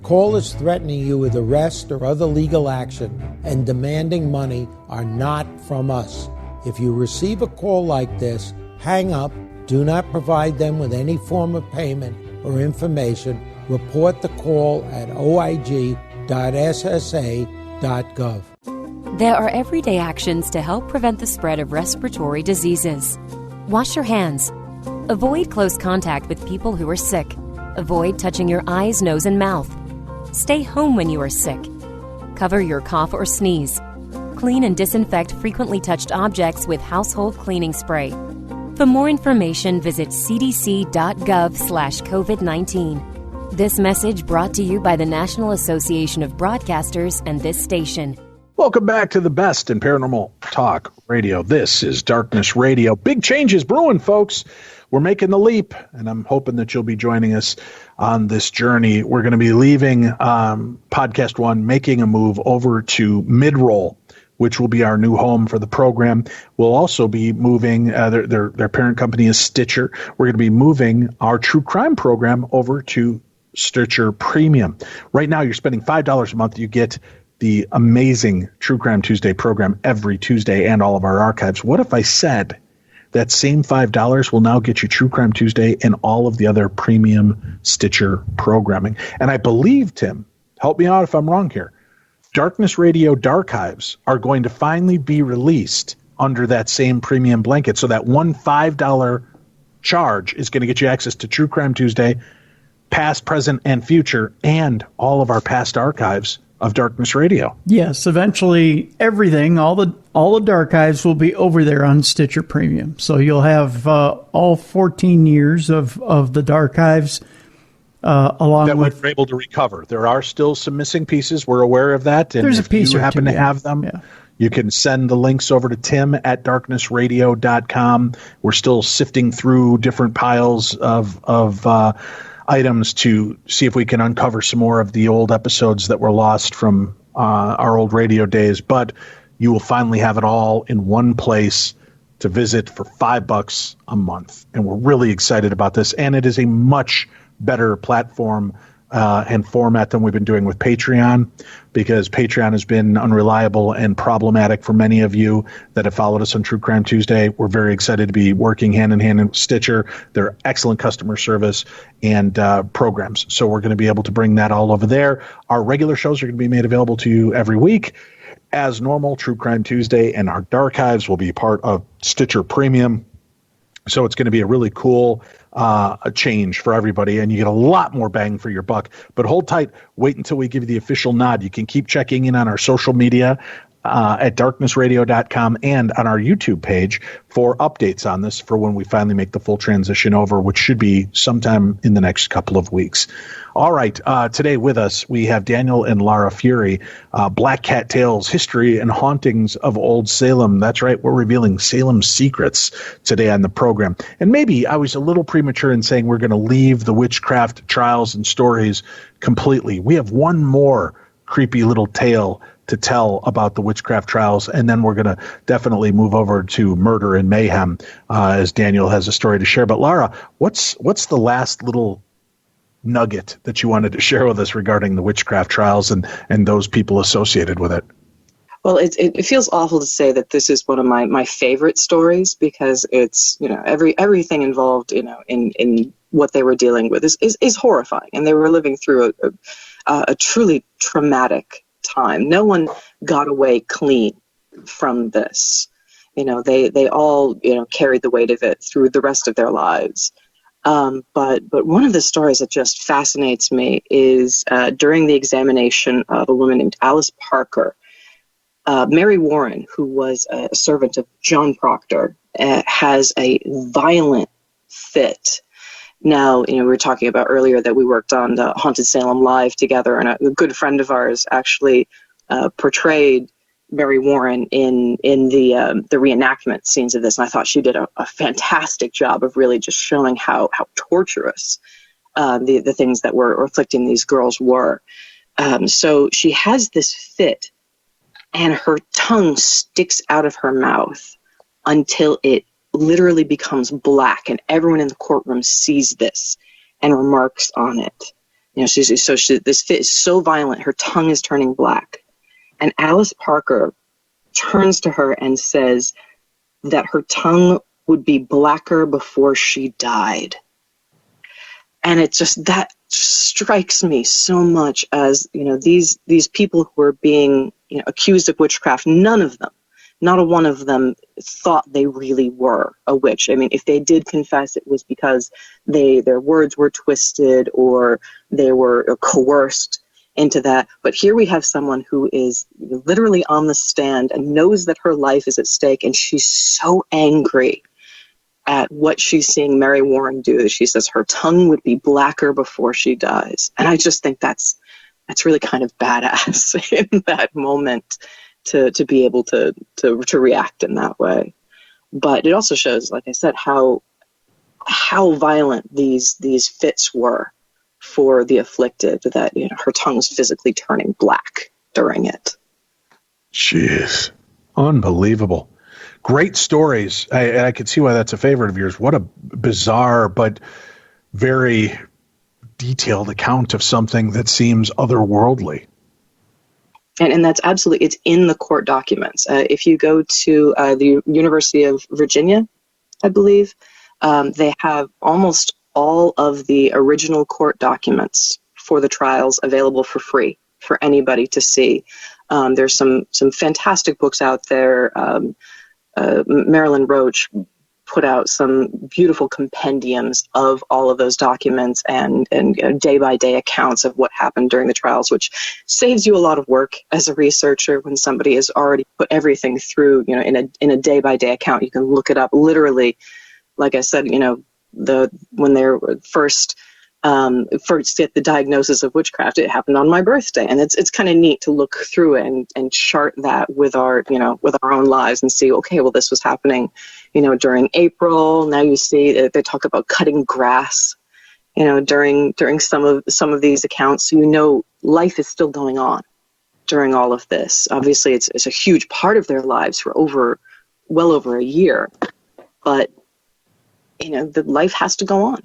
Callers threatening you with arrest or other legal action and demanding money are not from us. If you receive a call like this, hang up, do not provide them with any form of payment or information. Report the call at oig.ssa.gov. There are everyday actions to help prevent the spread of respiratory diseases. Wash your hands. Avoid close contact with people who are sick. Avoid touching your eyes, nose, and mouth. Stay home when you are sick. Cover your cough or sneeze. Clean and disinfect frequently touched objects with household cleaning spray. For more information, visit cdc.gov/COVID-19. This message brought to you by the National Association of Broadcasters and this station. Welcome back to the best in paranormal talk radio. This is Darkness Radio. Big changes brewing, folks. We're making the leap, and I'm hoping that you'll be joining us on this journey. We're going to be leaving Podcast One, making a move over to Midroll, which will be our new home for the program. We'll also be moving, their parent company is Stitcher. We're going to be moving our true crime program over to Stitcher Premium. Right now, you're spending $5 a month. You get the amazing True Crime Tuesday program every Tuesday and all of our archives. What if I said that same $5 will now get you True Crime Tuesday and all of the other premium Stitcher programming? And I believe, Tim, help me out if I'm wrong here, Darkness Radio Darchives are going to finally be released under that same premium blanket. So that one $5 charge is going to get you access to True Crime Tuesday, past, present, and future, and all of our past archives of Darkness Radio. Yes, eventually everything, all the Darchives will be over there on Stitcher Premium. So you'll have all 14 years of the Darchives along that with... we were able to recover. There are still some missing pieces. We're aware of that. And There's a if piece you or happen two, to have them, yeah. you can send the links over to tim@darknessradio.com. We're still sifting through different piles of items to see if we can uncover some more of the old episodes that were lost from our old radio days. But you will finally have it all in one place to visit for $5 a month. And we're really excited about this. And it is a much better platform and format than we've been doing with Patreon, because Patreon has been unreliable and problematic for many of you that have followed us on True Crime Tuesday. We're very excited to be working hand in hand with Stitcher. They're excellent customer service and programs. So we're going to be able to bring that all over there. Our regular shows are going to be made available to you every week. As normal, True Crime Tuesday and our Darchives will be part of Stitcher Premium. So it's going to be a really cool a change for everybody, and you get a lot more bang for your buck. But hold tight. Wait until we give you the official nod. You can keep checking in on our social media at darknessradio.com and on our YouTube page for updates on this for when we finally make the full transition over, which should be sometime in the next couple of weeks. All right. Today with us, we have Daniel and Lara Fury, Black Cat Tales, History and Hauntings of Old Salem. That's right. We're revealing Salem secrets today on the program. And maybe I was a little premature in saying we're going to leave the witchcraft trials and stories completely. We have one more creepy little tale to tell about the witchcraft trials, and then we're going to definitely move over to murder and mayhem as Daniel has a story to share. But Lara, what's the last little nugget that you wanted to share with us regarding the witchcraft trials and those people associated with it? Well, it feels awful to say that this is one of my favorite stories, because it's, everything involved, in what they were dealing with is horrifying, and they were living through a truly traumatic time. No one got away clean from this. They all, carried the weight of it through the rest of their lives. But one of the stories that just fascinates me is during the examination of a woman named Alice Parker, Mary Warren, who was a servant of John Proctor, has a violent fit. Now, we were talking about earlier that we worked on the Haunted Salem Live together, and a good friend of ours actually portrayed Mary Warren in the reenactment scenes of this, and I thought she did a fantastic job of really just showing how torturous the things that were afflicting these girls were. So she has this fit, and her tongue sticks out of her mouth until it literally becomes black, and everyone in the courtroom sees this and remarks on it. This fit is so violent, her tongue is turning black. And Alice Parker turns to her and says that her tongue would be blacker before she died. And that strikes me so much as, these people who are being, accused of witchcraft, none of them, not a one of them thought they really were a witch. I mean, if they did confess, it was because their words were twisted or they were coerced into that. But here we have someone who is literally on the stand and knows that her life is at stake, and she's so angry at what she's seeing Mary Warren do that she says her tongue would be blacker before she dies. And I just think that's really kind of badass in that moment to be able to react in that way. But it also shows, like I said, how violent these fits were for the afflicted, that her tongue was physically turning black during it. Jeez, unbelievable. Great stories. I could see why that's a favorite of yours. What a bizarre but very detailed account of something that seems otherworldly. And that's absolutely, it's in the court documents. If you go to the University of Virginia, I believe, they have almost all of the original court documents for the trials available for free for anybody to see. There's some fantastic books out there. Marilyn Roach put out some beautiful compendiums of all of those documents and day-by-day accounts of what happened during the trials, which saves you a lot of work as a researcher when somebody has already put everything through, in a day-by-day account. You can look it up literally. Like I said, when they're first first get the diagnosis of witchcraft. It happened on my birthday, and it's kind of neat to look through it and chart that with our own lives and see, okay, well, this was happening, during April. Now you see they talk about cutting grass, during some of these accounts, so life is still going on during all of this. Obviously, it's a huge part of their lives for well over a year, but the life has to go on.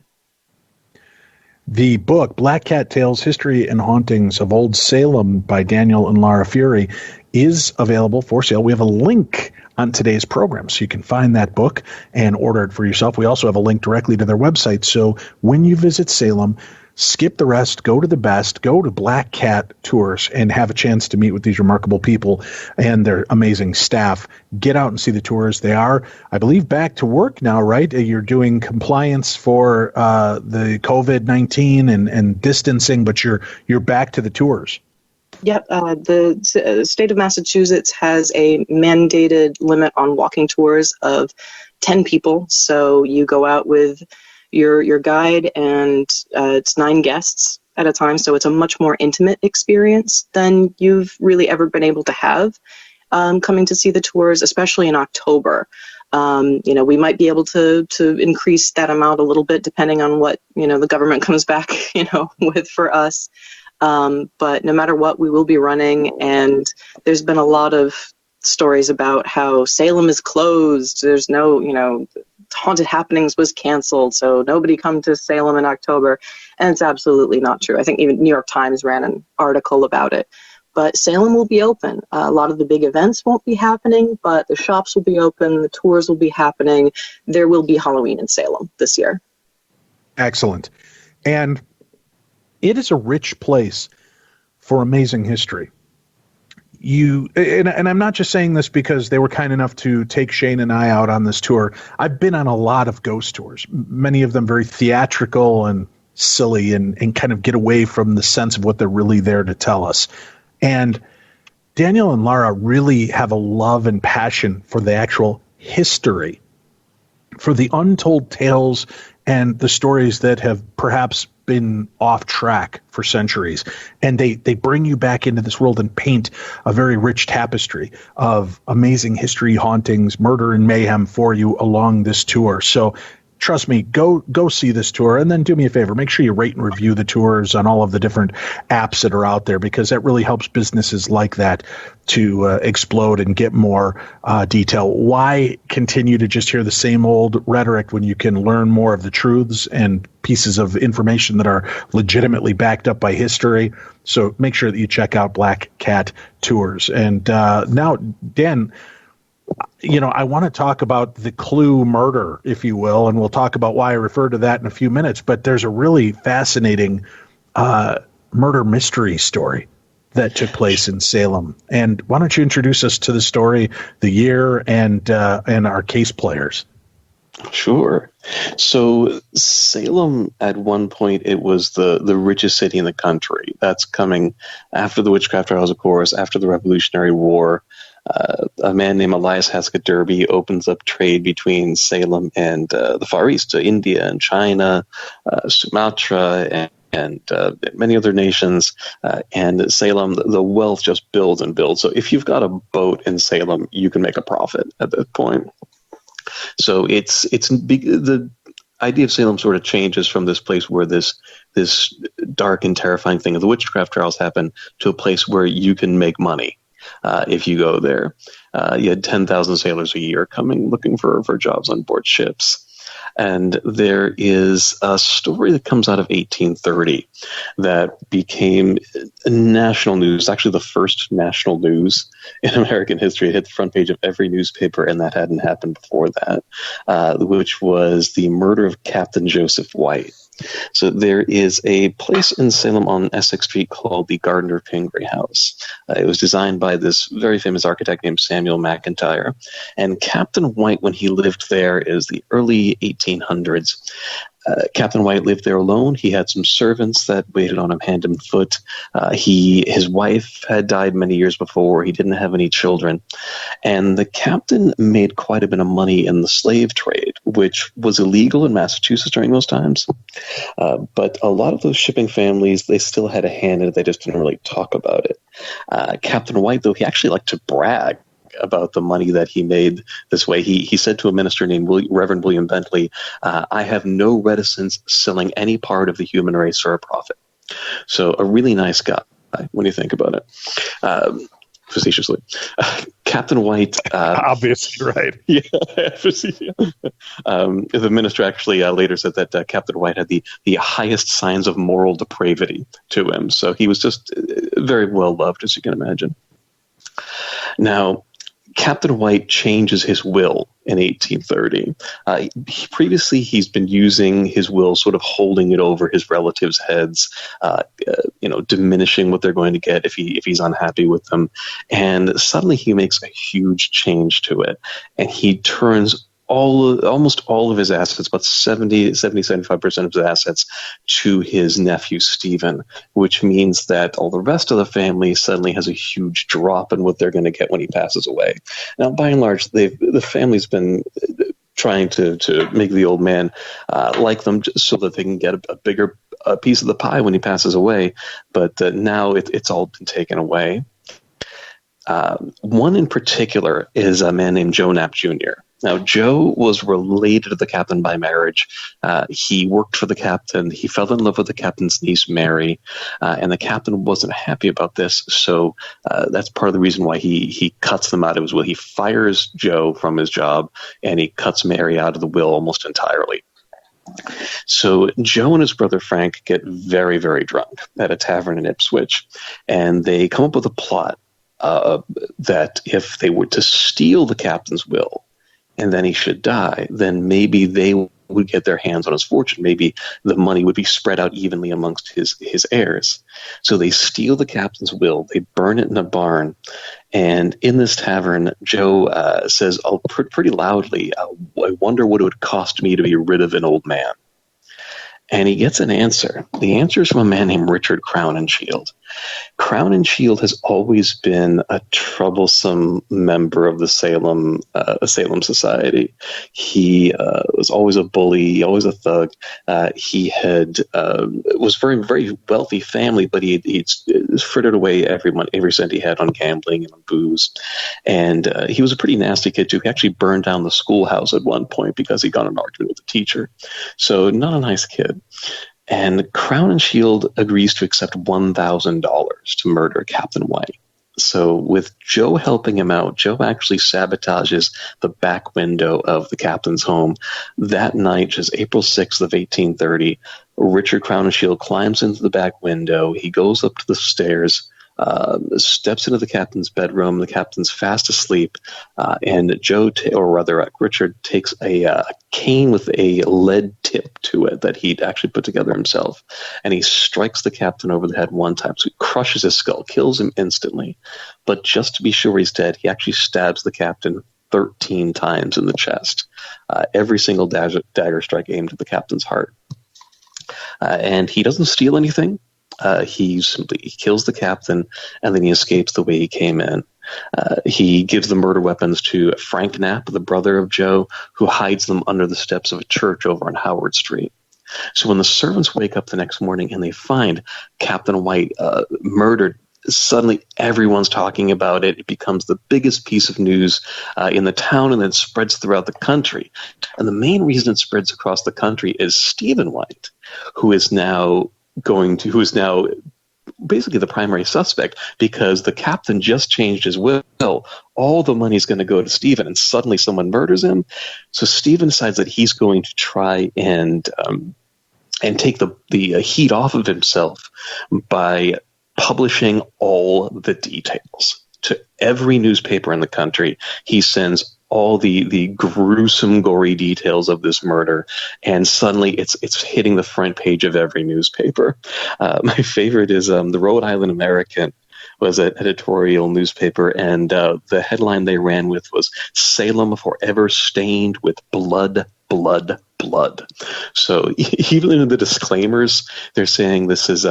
The book, Black Cat Tales, History and Hauntings of Old Salem by Daniel and Lara Fury, is available for sale. We have a link on today's program, so you can find that book and order it for yourself. We also have a link directly to their website, so when you visit Salem, skip the rest, go to the best, go to Black Cat Tours and have a chance to meet with these remarkable people and their amazing staff. Get out and see the tours. They are, I believe, back to work now, right? You're doing compliance for the COVID-19 and distancing, but you're back to the tours. Yep. The state of Massachusetts has a mandated limit on walking tours of 10 people. So you go out with your guide, and it's 9 guests at a time, so it's a much more intimate experience than you've really ever been able to have coming to see the tours, especially in October. We might be able to increase that amount a little bit depending on what the government comes back with for us. But no matter what, we will be running, and there's been a lot of stories about how Salem is closed. There's no, Haunted Happenings was canceled, so nobody come to Salem in October. And it's absolutely not true. I think even New York Times ran an article about it. But Salem will be open. A lot of the big events won't be happening, but the shops will be open, the tours will be happening. There will be Halloween in Salem this year. Excellent. And it is a rich place for amazing history. And I'm not just saying this because they were kind enough to take Shane and I out on this tour. I've been on a lot of ghost tours, many of them very theatrical and silly and kind of get away from the sense of what they're really there to tell us. And Daniel and Lara really have a love and passion for the actual history, for the untold tales and the stories that have perhaps been off track for centuries. And they bring you back into this world and paint a very rich tapestry of amazing history, hauntings, murder, and mayhem for you along this tour. So trust me, go see this tour, and then do me a favor. Make sure you rate and review the tours on all of the different apps that are out there, because that really helps businesses like that to explode and get more detail. Why continue to just hear the same old rhetoric when you can learn more of the truths and pieces of information that are legitimately backed up by history? So make sure that you check out Black Cat Tours. And now, Dan, I want to talk about the Clue murder, if you will, and we'll talk about why I refer to that in a few minutes. But there's a really fascinating murder mystery story that took place in Salem. And why don't you introduce us to the story, the year, and our case players? Sure. So Salem, at one point, it was the richest city in the country. That's coming after the witchcraft trials, of course, after the Revolutionary War. A man named Elias Haskett Derby opens up trade between Salem and the Far East, to India and China, Sumatra, and many other nations. And Salem, the wealth just builds and builds. So if you've got a boat in Salem, you can make a profit at that point. So the idea of Salem sort of changes from this place where this dark and terrifying thing of the witchcraft trials happen to a place where you can make money. If you go there, you had 10,000 sailors a year coming looking for jobs on board ships. And there is a story that comes out of 1830 that became national news, actually the first national news in American history. It hit the front page of every newspaper, and that hadn't happened before that, which was the murder of Captain Joseph White. So there is a place in Salem on Essex Street called the Gardner Pingree House. It was designed by this very famous architect named Samuel McIntyre. And Captain White, when he lived there, is the early 1800s. Captain White lived there alone. He had some servants that waited on him hand and foot. His wife had died many years before. He didn't have any children. And the captain made quite a bit of money in the slave trade, which was illegal in Massachusetts during those times. But a lot of those shipping families, they still had a hand in it. They just didn't really talk about it. Captain White, though, he actually liked to brag about the money that he made this way. He said to a minister named Reverend William Bentley, I have no reticence selling any part of the human race for a profit. So a really nice guy when you think about it. Facetiously. Captain White... obviously, right. Yeah. The minister actually later said that Captain White had the highest signs of moral depravity to him. So he was just very well loved, as you can imagine. Now, Captain White changes his will in 1830. Previously, he's been using his will, sort of holding it over his relatives' heads, diminishing what they're going to get if he's unhappy with them. And suddenly he makes a huge change to it, and he turns almost all of his assets, about 75% of his assets, to his nephew Stephen, which means that all the rest of the family suddenly has a huge drop in what they're going to get when he passes away. Now, by and large, the family's been trying to make the old man like them so that they can get a bigger piece of the pie when he passes away, but now it's all been taken away. One in particular is a man named Joe Knapp Jr. Now, Joe was related to the captain by marriage. He worked for the captain. He fell in love with the captain's niece, Mary, and the captain wasn't happy about this, so that's part of the reason why he cuts them out of his will. He fires Joe from his job, and he cuts Mary out of the will almost entirely. So Joe and his brother Frank get very, very drunk at a tavern in Ipswich, and they come up with a plot that if they were to steal the captain's will, and then he should die, then maybe they would get their hands on his fortune. Maybe the money would be spread out evenly amongst his heirs. So they steal the captain's will, they burn it in a barn, and in this tavern, Joe says pretty loudly, I wonder what it would cost me to be rid of an old man. And he gets an answer. The answer is from a man named Richard Crowninshield. Crowninshield has always been a troublesome member of the Salem Society. He was always a bully, always a thug. He was very, very wealthy family, but he'd frittered away every cent he had on gambling and on booze. And he was a pretty nasty kid too. He actually burned down the schoolhouse at one point because he got in an argument with the teacher. So not a nice kid. And Crowninshield agrees to accept $1,000 to murder Captain White. So with Joe helping him out, Joe actually sabotages the back window of the captain's home. That night, just April 6th of 1830, Richard Crowninshield climbs into the back window. He goes up to the stairs, steps into the captain's bedroom. The captain's fast asleep, and Richard takes a cane with a lead tip to it that he'd actually put together himself, and he strikes the captain over the head one time. So he crushes his skull, kills him instantly. But just to be sure he's dead, he actually stabs the captain 13 times in the chest. Every single dagger strike aimed at the captain's heart. And he doesn't steal anything. He kills the captain, and then he escapes the way he came in. He gives the murder weapons to Frank Knapp, the brother of Joe, who hides them under the steps of a church over on Howard Street. So when the servants wake up the next morning and they find Captain White murdered, suddenly everyone's talking about it. It becomes the biggest piece of news in the town, and then spreads throughout the country. And the main reason it spreads across the country is Stephen White, who is now basically the primary suspect, because the captain just changed his will. All the money's going to go to Stephen, and suddenly someone murders him. So Stephen decides that he's going to try and take the heat off of himself by publishing all the details to every newspaper in the country. He sends all the gruesome, gory details of this murder, and suddenly it's hitting the front page of every newspaper. My favorite is the Rhode Island American was an editorial newspaper, and the headline they ran with was "Salem forever stained with blood, blood, blood. So even in the disclaimers, they're saying this is,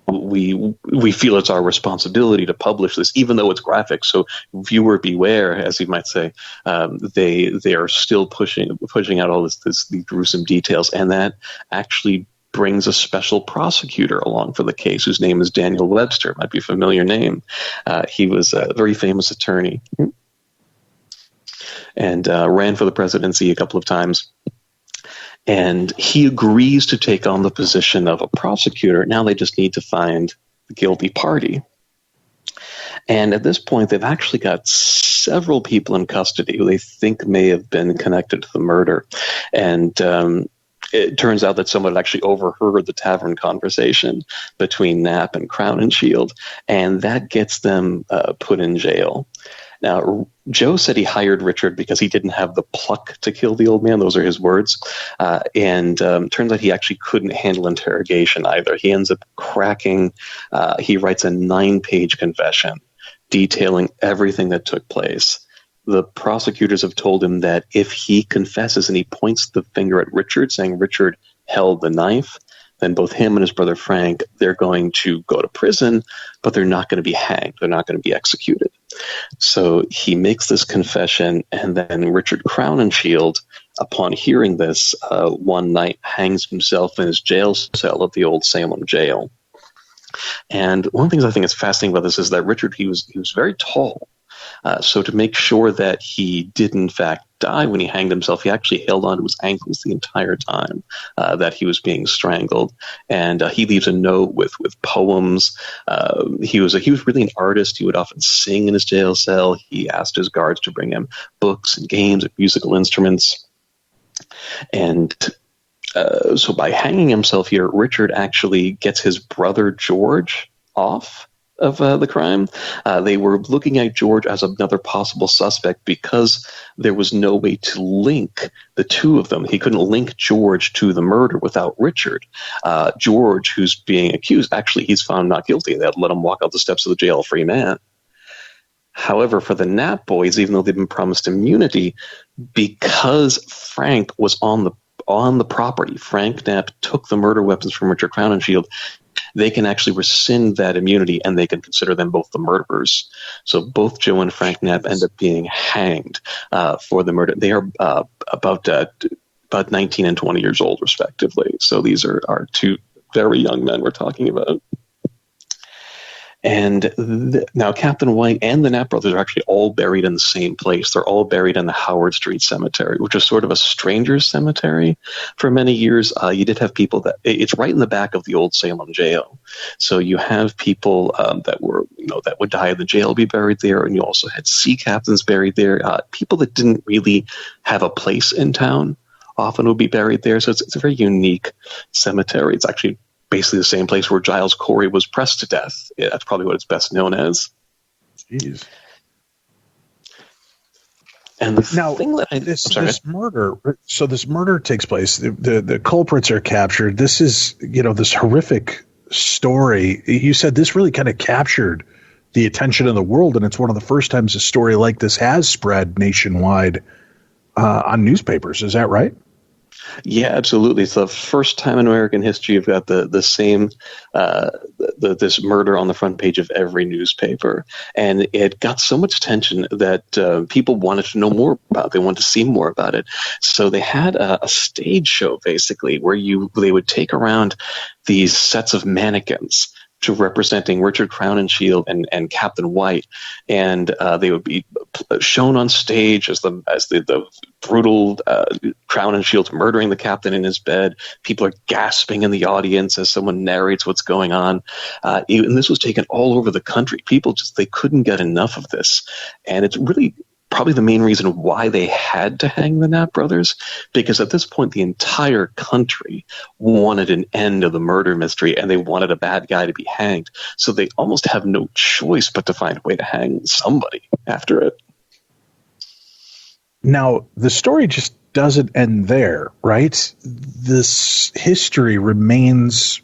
we feel it's our responsibility to publish this, even though it's graphic. So viewer beware, as you might say. They are still pushing out all these gruesome details, and that actually brings a special prosecutor along for the case, whose name is Daniel Webster. Might be a familiar name. He was a very famous attorney and ran for the presidency a couple of times. And he agrees to take on the position of a prosecutor. Now they just need to find the guilty party. And at this point, they've actually got several people in custody who they think may have been connected to the murder. And it turns out that someone had actually overheard the tavern conversation between Knapp and Crown and Shield, and that gets them put in jail. Now, Joe said he hired Richard because he didn't have the pluck to kill the old man. Those are his words. And turns out he actually couldn't handle interrogation either. He ends up cracking. He writes a 9-page confession detailing everything that took place. The prosecutors have told him that if he confesses and he points the finger at Richard, saying Richard held the knife, then both him and his brother Frank, they're going to go to prison, but they're not going to be hanged. They're not going to be executed. So he makes this confession, and then Richard Crowninshield, upon hearing this, one night hangs himself in his jail cell at the old Salem jail. And one of the things I think is fascinating about this is that Richard, he was very tall. So to make sure that he did in fact die when he hanged himself, he actually held onto his ankles the entire time that he was being strangled. And he leaves a note with poems. He was really an artist. He would often sing in his jail cell. He asked his guards to bring him books and games and musical instruments. And so by hanging himself here, Richard actually gets his brother George off of the crime. They were looking at George as another possible suspect because there was no way to link the two of them. He couldn't link George to the murder without Richard. George, who's being accused, actually he's found not guilty. They had to let him walk out the steps of the jail a free man. However, for the Knapp boys, even though they've been promised immunity, because Frank was on the property, Frank Knapp took the murder weapons from Richard Crowninshield, they can actually rescind that immunity and they can consider them both the murderers. So both Joe and Frank Knapp end up being hanged for the murder. They are about 19 and 20 years old, respectively. So these are two very young men we're talking about. And now Captain White and the Knapp brothers are actually all buried in the same place. They're all buried in the Howard Street Cemetery, which is sort of a stranger's cemetery for many years. You did have people it's right in the back of the old Salem jail. So you have people that would die in the jail be buried there. And you also had sea captains buried there. People that didn't really have a place in town often would be buried there. So it's a very unique cemetery. It's actually basically the same place where Giles Corey was pressed to death. Yeah, that's probably what it's best known as. Jeez. And this murder takes place. The culprits are captured. This is, this horrific story. You said this really kind of captured the attention of the world, and it's one of the first times a story like this has spread nationwide on newspapers. Is that right? Yeah, absolutely. It's the first time in American history you've got the same this murder on the front page of every newspaper, and it got so much attention that people wanted to know more about it. They wanted to see more about it. So they had a stage show basically where they would take around these sets of mannequins to representing Richard Crowninshield and Captain White, and they would be shown on stage as the brutal Crowninshield murdering the captain in his bed. People are gasping in the audience as someone narrates what's going on, and this was taken all over the country. People they couldn't get enough of this, and it's really probably the main reason why they had to hang the Knapp brothers, because at this point the entire country wanted an end of the murder mystery and they wanted a bad guy to be hanged. So they almost have no choice but to find a way to hang somebody after it. Now, the story just doesn't end there, right? This history remains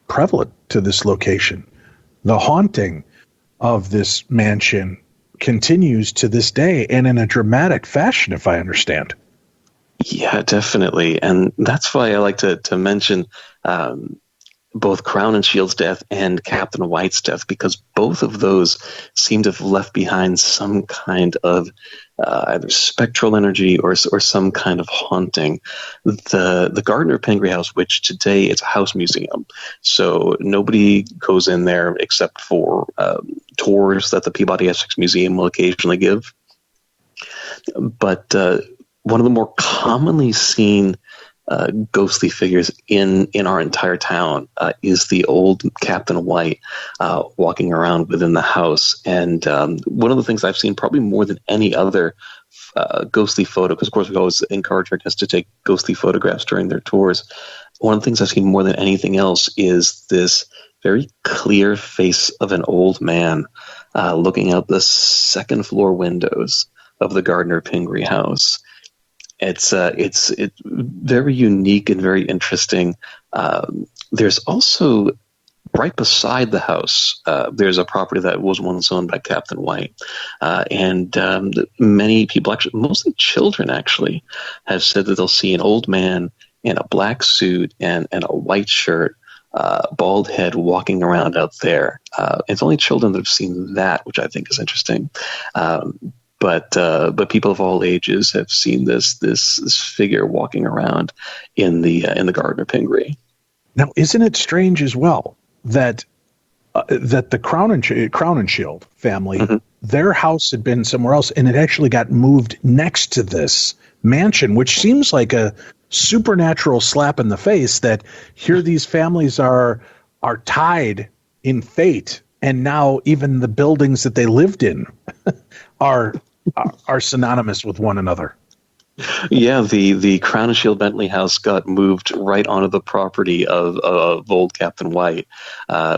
prevalent to this location. The haunting of this mansion continues to this day, and in a dramatic fashion, if I understand. Yeah, definitely. And that's why I like to mention both Crown and Shield's death and Captain White's death, because both of those seem to have left behind some kind of either spectral energy or some kind of haunting. The Gardner Pingree House, which today is a house museum, so nobody goes in there except for tours that the Peabody Essex Museum will occasionally give. But one of the more commonly seen ghostly figures in our entire town is the old Captain White walking around within the house. And one of the things I've seen probably more than any other ghostly photo, because of course we always encourage our guests to take ghostly photographs during their tours. One of the things I've seen more than anything else is this very clear face of an old man looking out the second floor windows of the Gardner Pingree house. It's very unique and very interesting. There's also right beside the house, there's a property that was once owned by Captain White, and many people, actually, mostly children, actually, have said that they'll see an old man in a black suit and a white shirt, bald head, walking around out there. It's only children that have seen that, which I think is interesting. But people of all ages have seen this figure walking around in the Gardner Pingree. Now, isn't it strange as well that the Crown and Shield family, mm-hmm. their house had been somewhere else, and it actually got moved next to this mansion, which seems like a supernatural slap in the face. That here these families are tied in fate, and now even the buildings that they lived in are synonymous with one another. Yeah, the Crown and Shield Bentley house got moved right onto the property of old Captain White,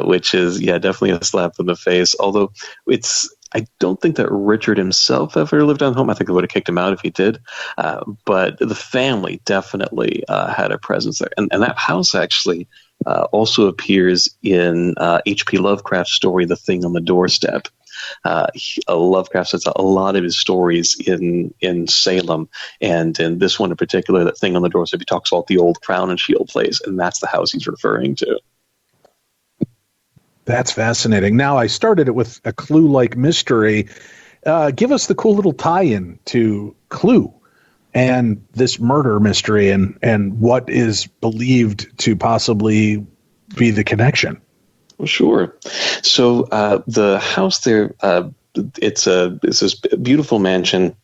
which is, definitely a slap in the face. Although I don't think that Richard himself ever lived on home. I think they would have kicked him out if he did. But the family definitely had a presence there. And that house actually also appears in H.P. Lovecraft's story, The Thing on the Doorstep. Lovecraft says a lot of his stories in Salem, and in this one in particular, That Thing on the Doorstep, he talks about the old Crown and Shield place, and that's the house he's referring to. That's fascinating. Now, I started it with a clue-like mystery. Give us the cool little tie-in to Clue and this murder mystery, and what is believed to possibly be the connection. Sure. So the house there, it's this beautiful mansion,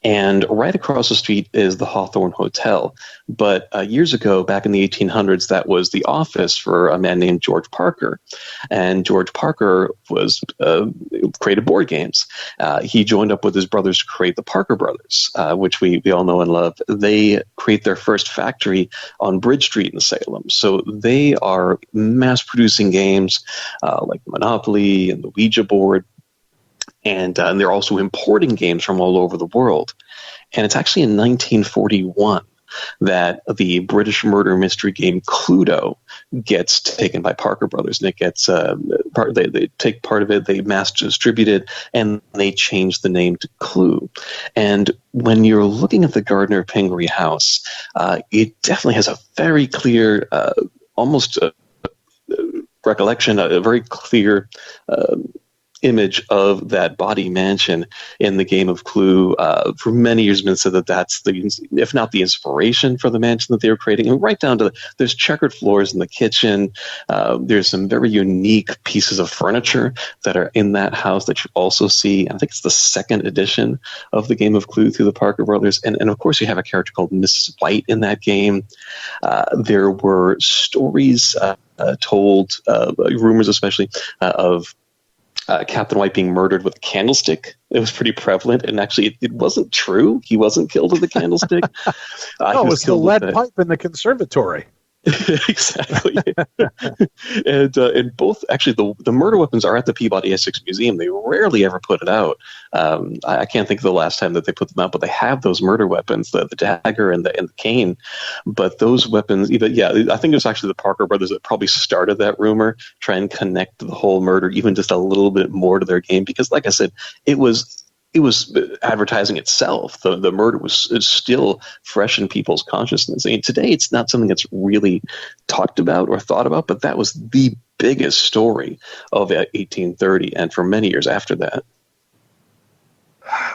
and right across the street is the Hawthorne Hotel. But years ago, back in the 1800s, that was the office for a man named George Parker. And George Parker created board games. He joined up with his brothers to create the Parker Brothers, which we all know and love. They create their first factory on Bridge Street in Salem. So they are mass-producing games like Monopoly and the Ouija board. And they're also importing games from all over the world. And it's actually in 1941 that the British murder mystery game Cluedo gets taken by Parker Brothers. And it gets they take part of it, they mass distribute it, and they change the name to Clue. And when you're looking at the Gardner Pingree house, it definitely has a very clear, almost recollection, a very clear image of that body mansion in the game of Clue. For many years, been said that that's if not the inspiration for the mansion that they were creating, and right down to there's checkered floors in the kitchen. There's some very unique pieces of furniture that are in that house that you also see. I think it's the second edition of the game of Clue through the Parker Brothers, and of course you have a character called Mrs. White in that game. There were stories told, rumors especially, of Captain White being murdered with a candlestick. It was pretty prevalent, and actually it wasn't true. He wasn't killed with a candlestick. It was the lead pipe in the conservatory. Exactly. And both, actually, the murder weapons are at the Peabody Essex Museum. They rarely ever put it out. I can't think of the last time that they put them out, but they have those murder weapons, the dagger and the cane. But those weapons, I think it was actually the Parker Brothers that probably started that rumor, try and connect the whole murder even just a little bit more to their game, because, like I said, it was it was advertising itself. The murder is still fresh in people's consciousness. I mean, today it's not something that's really talked about or thought about, but that was the biggest story of 1830 and for many years after that.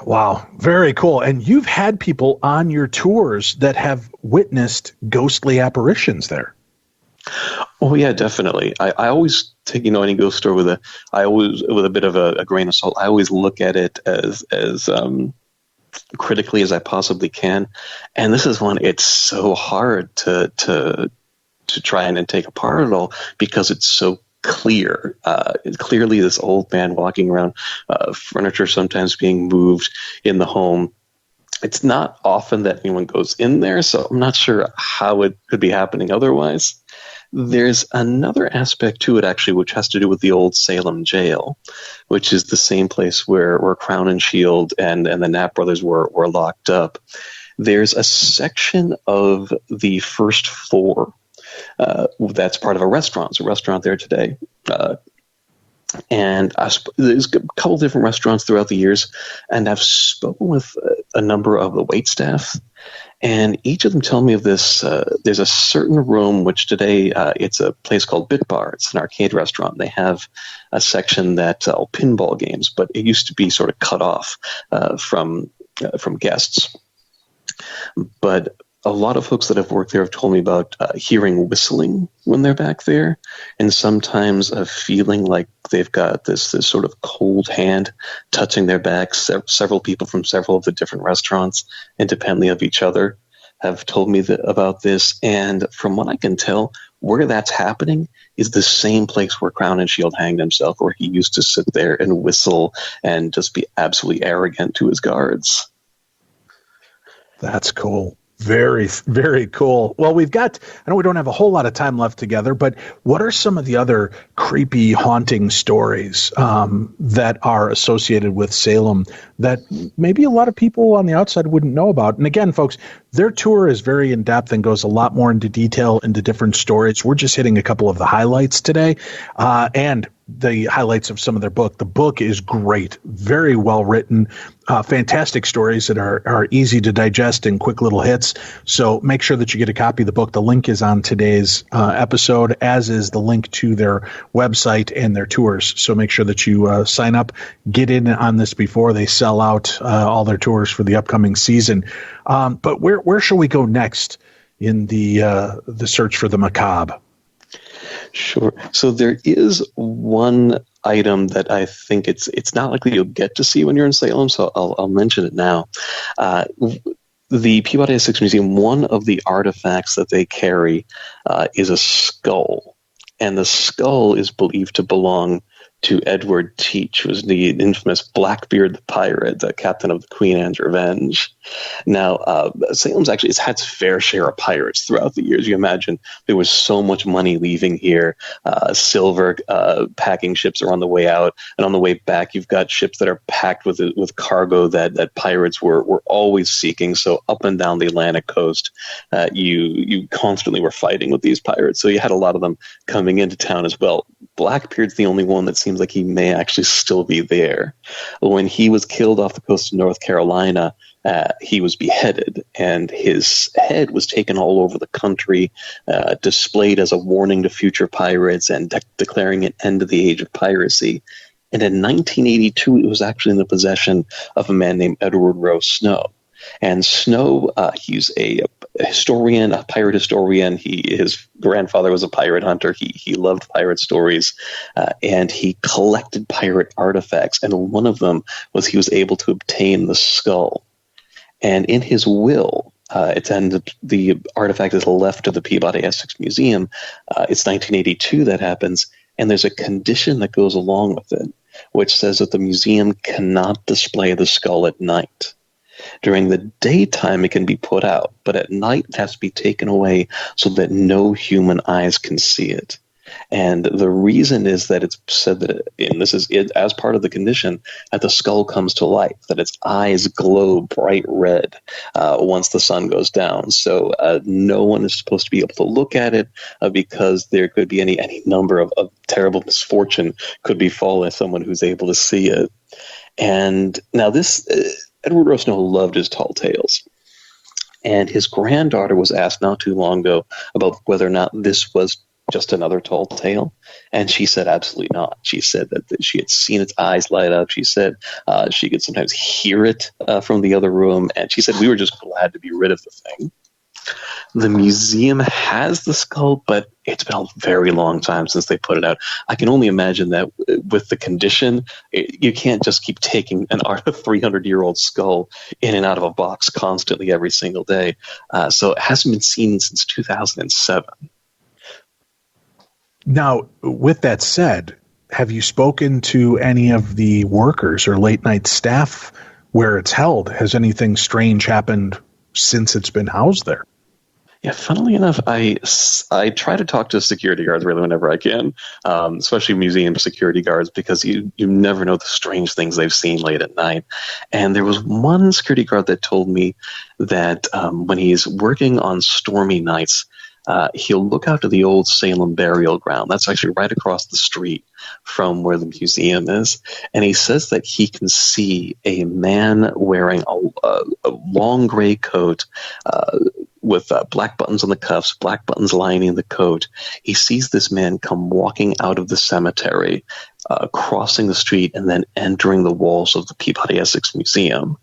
Wow, very cool. And you've had people on your tours that have witnessed ghostly apparitions there. Oh yeah, definitely. I always take any ghost story with a bit of a grain of salt. I always look at it as critically as I possibly can, and this is one. It's so hard to try and take apart at all because it's so clear. Clearly, this old man walking around, furniture sometimes being moved in the home. It's not often that anyone goes in there, so I'm not sure how it could be happening otherwise. There's another aspect to it, actually, which has to do with the old Salem jail, which is the same place where Crown and Shield and the Knapp brothers were locked up. There's a section of the first floor that's part of a restaurant. There's a restaurant there today. And there's a couple different restaurants throughout the years, and I've spoken with a number of the waitstaff, and each of them tell me of this. There's a certain room, which today it's a place called Bit Bar. It's an arcade restaurant. They have a section that pinball games, but it used to be sort of cut off from guests. But a lot of folks that have worked there have told me about hearing whistling when they're back there, and sometimes a feeling like they've got this sort of cold hand touching their backs. Several people from several of the different restaurants, independently of each other, have told me about this. And from what I can tell, where that's happening is the same place where Crown and Shield hanged himself, where he used to sit there and whistle and just be absolutely arrogant to his guards. That's cool. Very, very cool. Well, I know we don't have a whole lot of time left together, but what are some of the other creepy, haunting stories that are associated with Salem that maybe a lot of people on the outside wouldn't know about? And again, folks, their tour is very in-depth and goes a lot more into detail into different stories. We're just hitting a couple of the highlights today, and the highlights of some of their book. The book is great, very well written, fantastic stories that are easy to digest in quick little hits. So make sure that you get a copy of the book. The link is on today's episode, as is the link to their website and their tours. So make sure that you sign up, get in on this before they sell out all their tours for the upcoming season. But where shall we go next in the search for the macabre? Sure. So there is one item that I think it's not likely you'll get to see when you're in Salem, so I'll mention it now. The Peabody Essex Museum, one of the artifacts that they carry is a skull, and the skull is believed to belong to Edward Teach, who was the infamous Blackbeard the pirate, the captain of the Queen Anne's Revenge. Now, Salem's actually has had its fair share of pirates throughout the years. You imagine there was so much money leaving here. Silver packing ships are on the way out, and on the way back, you've got ships that are packed with cargo that pirates were always seeking. So up and down the Atlantic coast, you constantly were fighting with these pirates. So you had a lot of them coming into town as well. Blackbeard's the only one that seems like he may actually still be there. When he was killed off the coast of North Carolina, he was beheaded, and his head was taken all over the country, displayed as a warning to future pirates and declaring an end to the age of piracy. And in 1982, it was actually in the possession of a man named Edward Rowe Snow. And Snow, he's a historian, a pirate historian. His grandfather was a pirate hunter. He loved pirate stories, and he collected pirate artifacts. And one of them was he was able to obtain the skull. And in his will, the artifact is left to the Peabody Essex Museum. It's 1982 that happens, and there's a condition that goes along with it, which says that the museum cannot display the skull at night. During the daytime, it can be put out, but at night, it has to be taken away so that no human eyes can see it. And the reason is that it's said that, and this is it, as part of the condition, that the skull comes to life, that its eyes glow bright red once the sun goes down. So no one is supposed to be able to look at it because there could be any number of terrible misfortune could befall someone who's able to see it. And now this, Edward Rosenau loved his tall tales. And his granddaughter was asked not too long ago about whether or not this was just another tall tale. And she said absolutely not. She said that she had seen its eyes light up. She said she could sometimes hear it from the other room. And she said, we were just glad to be rid of the thing. The museum has the skull, but it's been a very long time since they put it out. I can only imagine that with the condition, you can't just keep taking a 300-year-old skull in and out of a box constantly every single day. So it hasn't been seen since 2007. Now, with that said, have you spoken to any of the workers or late-night staff where it's held? Has anything strange happened since it's been housed there? Yeah, funnily enough, I try to talk to security guards really whenever I can, especially museum security guards, because you never know the strange things they've seen late at night. And there was one security guard that told me that when he's working on stormy nights, he'll look out to the old Salem burial ground. That's actually right across the street from where the museum is. And he says that he can see a man wearing a long gray coat with black buttons on the cuffs, black buttons lining the coat. He sees this man come walking out of the cemetery, crossing the street, and then entering the walls of the Peabody Essex Museum.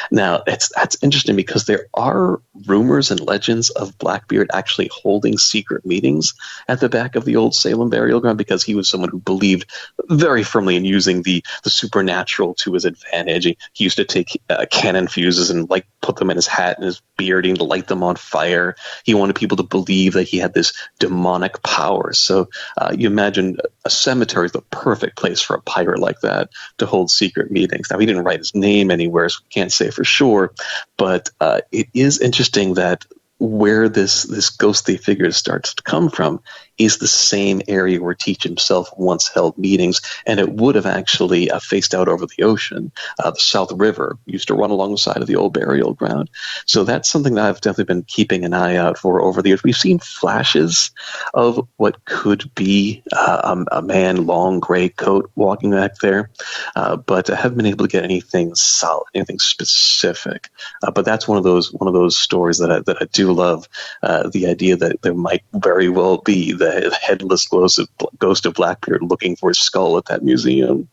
Now, that's interesting because there are rumors and legends of Blackbeard actually holding secret meetings at the back of the old Salem burial ground, because he was someone who believed very firmly in using the supernatural to his advantage. He used to take cannon fuses and put them in his hat and his beard and light them on fire. He wanted people to believe that he had this demonic power. So you imagine a cemetery is the perfect place for a pirate like that to hold secret meetings. Now, he didn't write his name anywhere, so we can't say for sure, but it is interesting that where this ghostly figure starts to come from is the same area where Teach himself once held meetings, and it would have actually faced out over the ocean. The South River used to run along the side of the old burial ground. So that's something that I've definitely been keeping an eye out for over the years. We've seen flashes of what could be a man, long gray coat, walking back there, but I haven't been able to get anything solid, anything specific. But that's one of those stories that I do love. The idea that there might very well be the headless ghost of Blackbeard looking for his skull at that museum.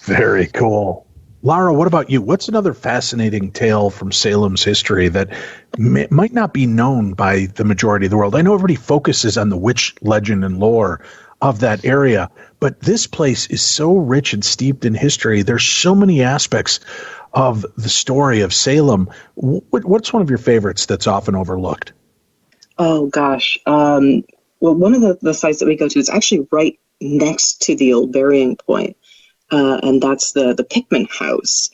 Very cool. Lara, what about you? What's another fascinating tale from Salem's history that might not be known by the majority of the world? I know everybody focuses on the witch legend and lore of that area, but this place is so rich and steeped in history. There's so many aspects of the story of Salem. What's one of your favorites that's often overlooked? Oh, gosh. Well, one of the sites that we go to is actually right next to the old burying point, and that's the Pickman House.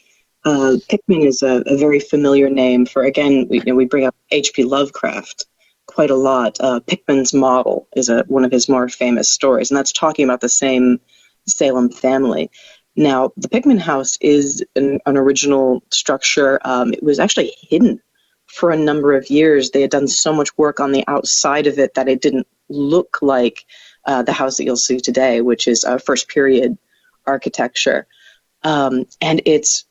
Pickman is a very familiar name for, again, we bring up H.P. Lovecraft quite a lot. Pickman's Model is one of his more famous stories, and that's talking about the same Salem family. Now, the Pickman House is an original structure. It was actually hidden for a number of years. They had done so much work on the outside of it that it didn't look like the house that you'll see today, which is first period architecture. And it's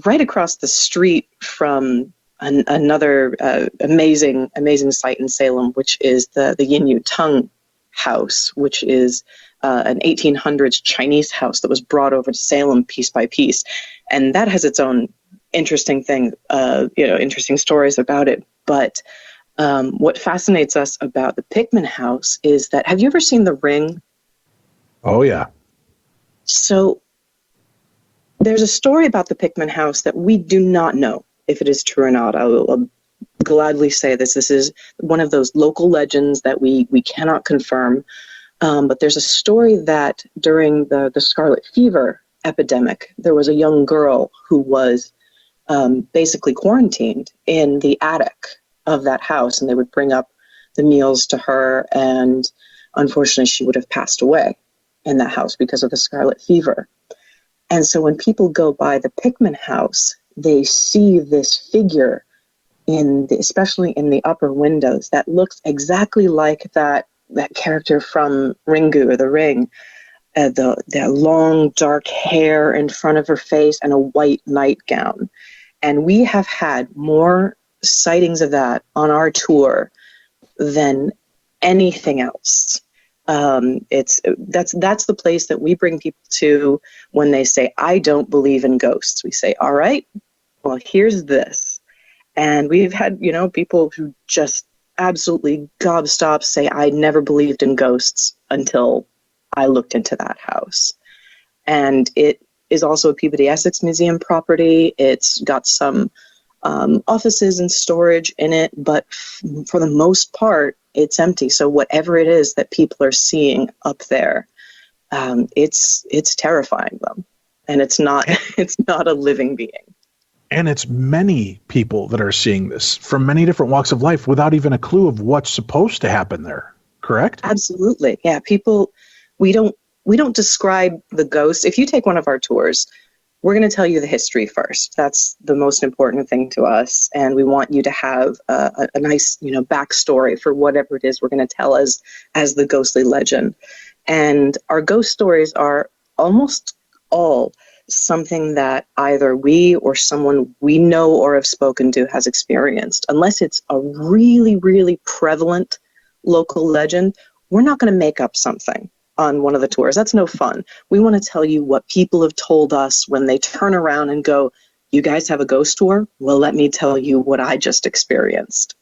right across the street from another amazing site in Salem, which is the Yin Yu Tung house, which is an 1800s Chinese house that was brought over to Salem piece by piece. And that has its own interesting stories about it. But what fascinates us about the Pickman House is that, have you ever seen The Ring? Oh, yeah. So there's a story about the Pickman House that we do not know if it is true or not. I'll gladly say this. This is one of those local legends that we cannot confirm. But there's a story that during the scarlet fever epidemic, there was a young girl who was basically quarantined in the attic of that house, and they would bring up the meals to her, and unfortunately she would have passed away in that house because of the scarlet fever. And so when people go by the Pickman House, they see this figure especially in the upper windows that looks exactly like that character from Ringu or The Ring. the long dark hair in front of her face, and a white nightgown. And we have had more sightings of that on our tour than anything else. That's the place that we bring people to when they say, I don't believe in ghosts. We say, all right, well, here's this. And we've had, people who just absolutely gobstop say, I never believed in ghosts until I looked into that house. And it is also a Peabody Essex Museum property. It's got some offices and storage in it, but for the most part, it's empty. So whatever it is that people are seeing up there, it's terrifying them, and it's not a living being. And it's many people that are seeing this from many different walks of life without even a clue of what's supposed to happen there. Correct? Absolutely, yeah. People, we don't describe the ghost. If you take one of our tours, we're going to tell you the history first. That's the most important thing to us. And we want you to have a nice, backstory for whatever it is we're going to tell as the ghostly legend. And our ghost stories are almost all something that either we or someone we know or have spoken to has experienced. Unless it's a really, really prevalent local legend, we're not going to make up something on one of the tours. That's no fun. We want to tell you what people have told us when they turn around and go, you guys have a ghost tour? Well, let me tell you what I just experienced.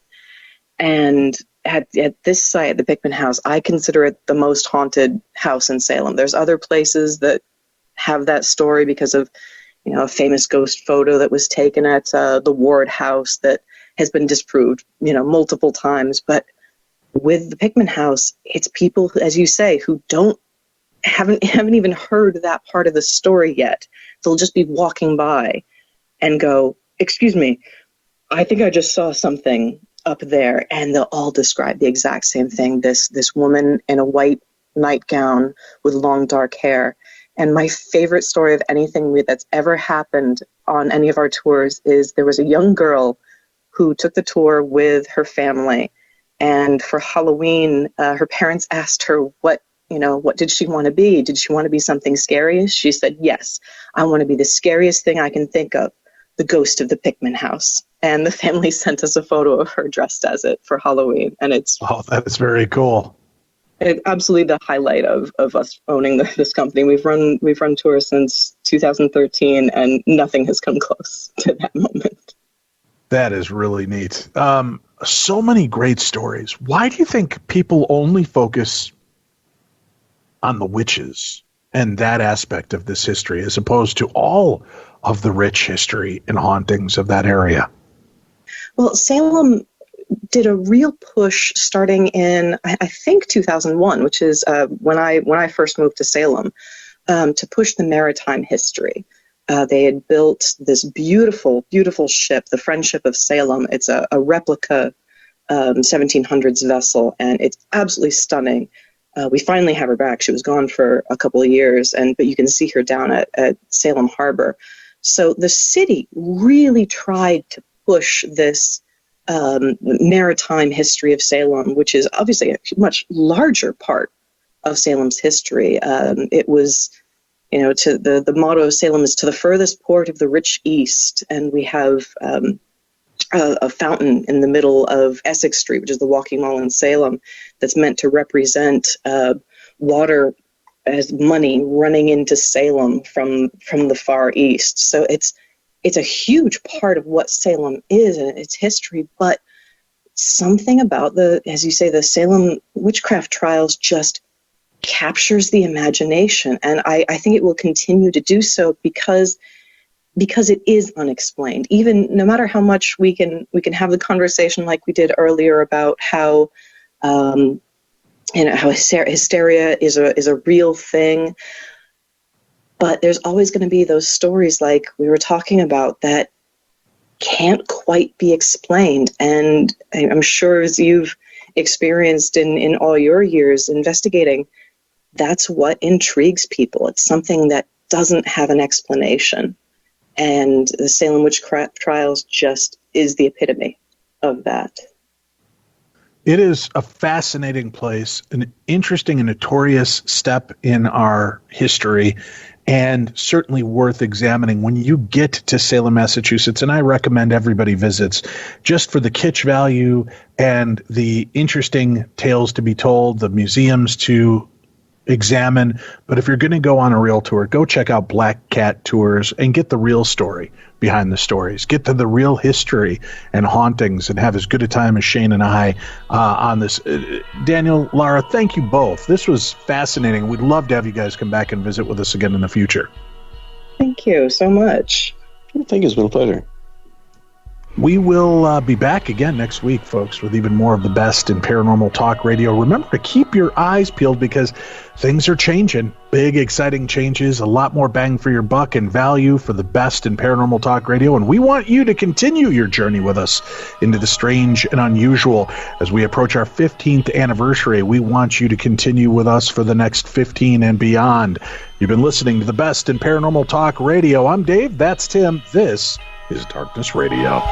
And at this site, the Pickman House, I consider it the most haunted house in Salem. There's other places that have that story because of, a famous ghost photo that was taken at the Ward House that has been disproved, multiple times. But with the Pickman House, it's people, as you say, who haven't even heard that part of the story yet. They'll just be walking by and go, excuse me, I think I just saw something up there. And they'll all describe the exact same thing. This woman in a white nightgown with long dark hair. And my favorite story of anything that's ever happened on any of our tours is there was a young girl who took the tour with her family. And for Halloween, her parents asked her what did she want to be? Did she want to be something scary? She said, yes, I want to be the scariest thing I can think of, the ghost of the Pickman House. And the family sent us a photo of her dressed as it for Halloween. And that's very cool. It's absolutely the highlight of us owning this company. We've run tours since 2013, and nothing has come close to that moment. That is really neat. So many great stories. Why do you think people only focus on the witches and that aspect of this history as opposed to all of the rich history and hauntings of that area? Well, Salem did a real push starting in, I think, 2001, which is when I first moved to Salem, to push the maritime history. They had built this beautiful, beautiful ship, the Friendship of Salem. It's a replica 1700s vessel, and it's absolutely stunning. We finally have her back. She was gone for a couple of years, but you can see her down at Salem Harbor. So the city really tried to push this maritime history of Salem, which is obviously a much larger part of Salem's history. It was, to the motto of Salem is to the furthest port of the rich East, and we have a fountain in the middle of Essex Street, which is the Walking Mall in Salem, that's meant to represent water as money running into Salem from the Far East. So it's a huge part of what Salem is and its history, but something about as you say, the Salem witchcraft trials just captures the imagination. And I think it will continue to do so because it is unexplained. Even no matter how much we can have the conversation like we did earlier about how hysteria is a real thing. But there's always going to be those stories like we were talking about that can't quite be explained. And I'm sure as you've experienced in all your years investigating, that's what intrigues people. It's something that doesn't have an explanation. And the Salem Witchcraft trials just is the epitome of that. It is a fascinating place, an interesting and notorious step in our history, and certainly worth examining when you get to Salem, Massachusetts. And I recommend everybody visits just for the kitsch value and the interesting tales to be told, the museums to examine. But if you're going to go on a real tour, go check out Black Cat Tours and get the real story behind the stories. Get to the real history and hauntings and have as good a time as Shane and I on this. Daniel, Lara, thank you both. This was fascinating. We'd love to have you guys come back and visit with us again in the future. Thank you so much. Thank you. It's been a pleasure. We will be back again next week, folks, with even more of the best in paranormal talk radio. Remember to keep your eyes peeled because things are changing. Big, exciting changes, a lot more bang for your buck and value for the best in paranormal talk radio. And we want you to continue your journey with us into the strange and unusual. As we approach our 15th anniversary, we want you to continue with us for the next 15 and beyond. You've been listening to the best in paranormal talk radio. I'm Dave. That's Tim. This is Darkness Radio.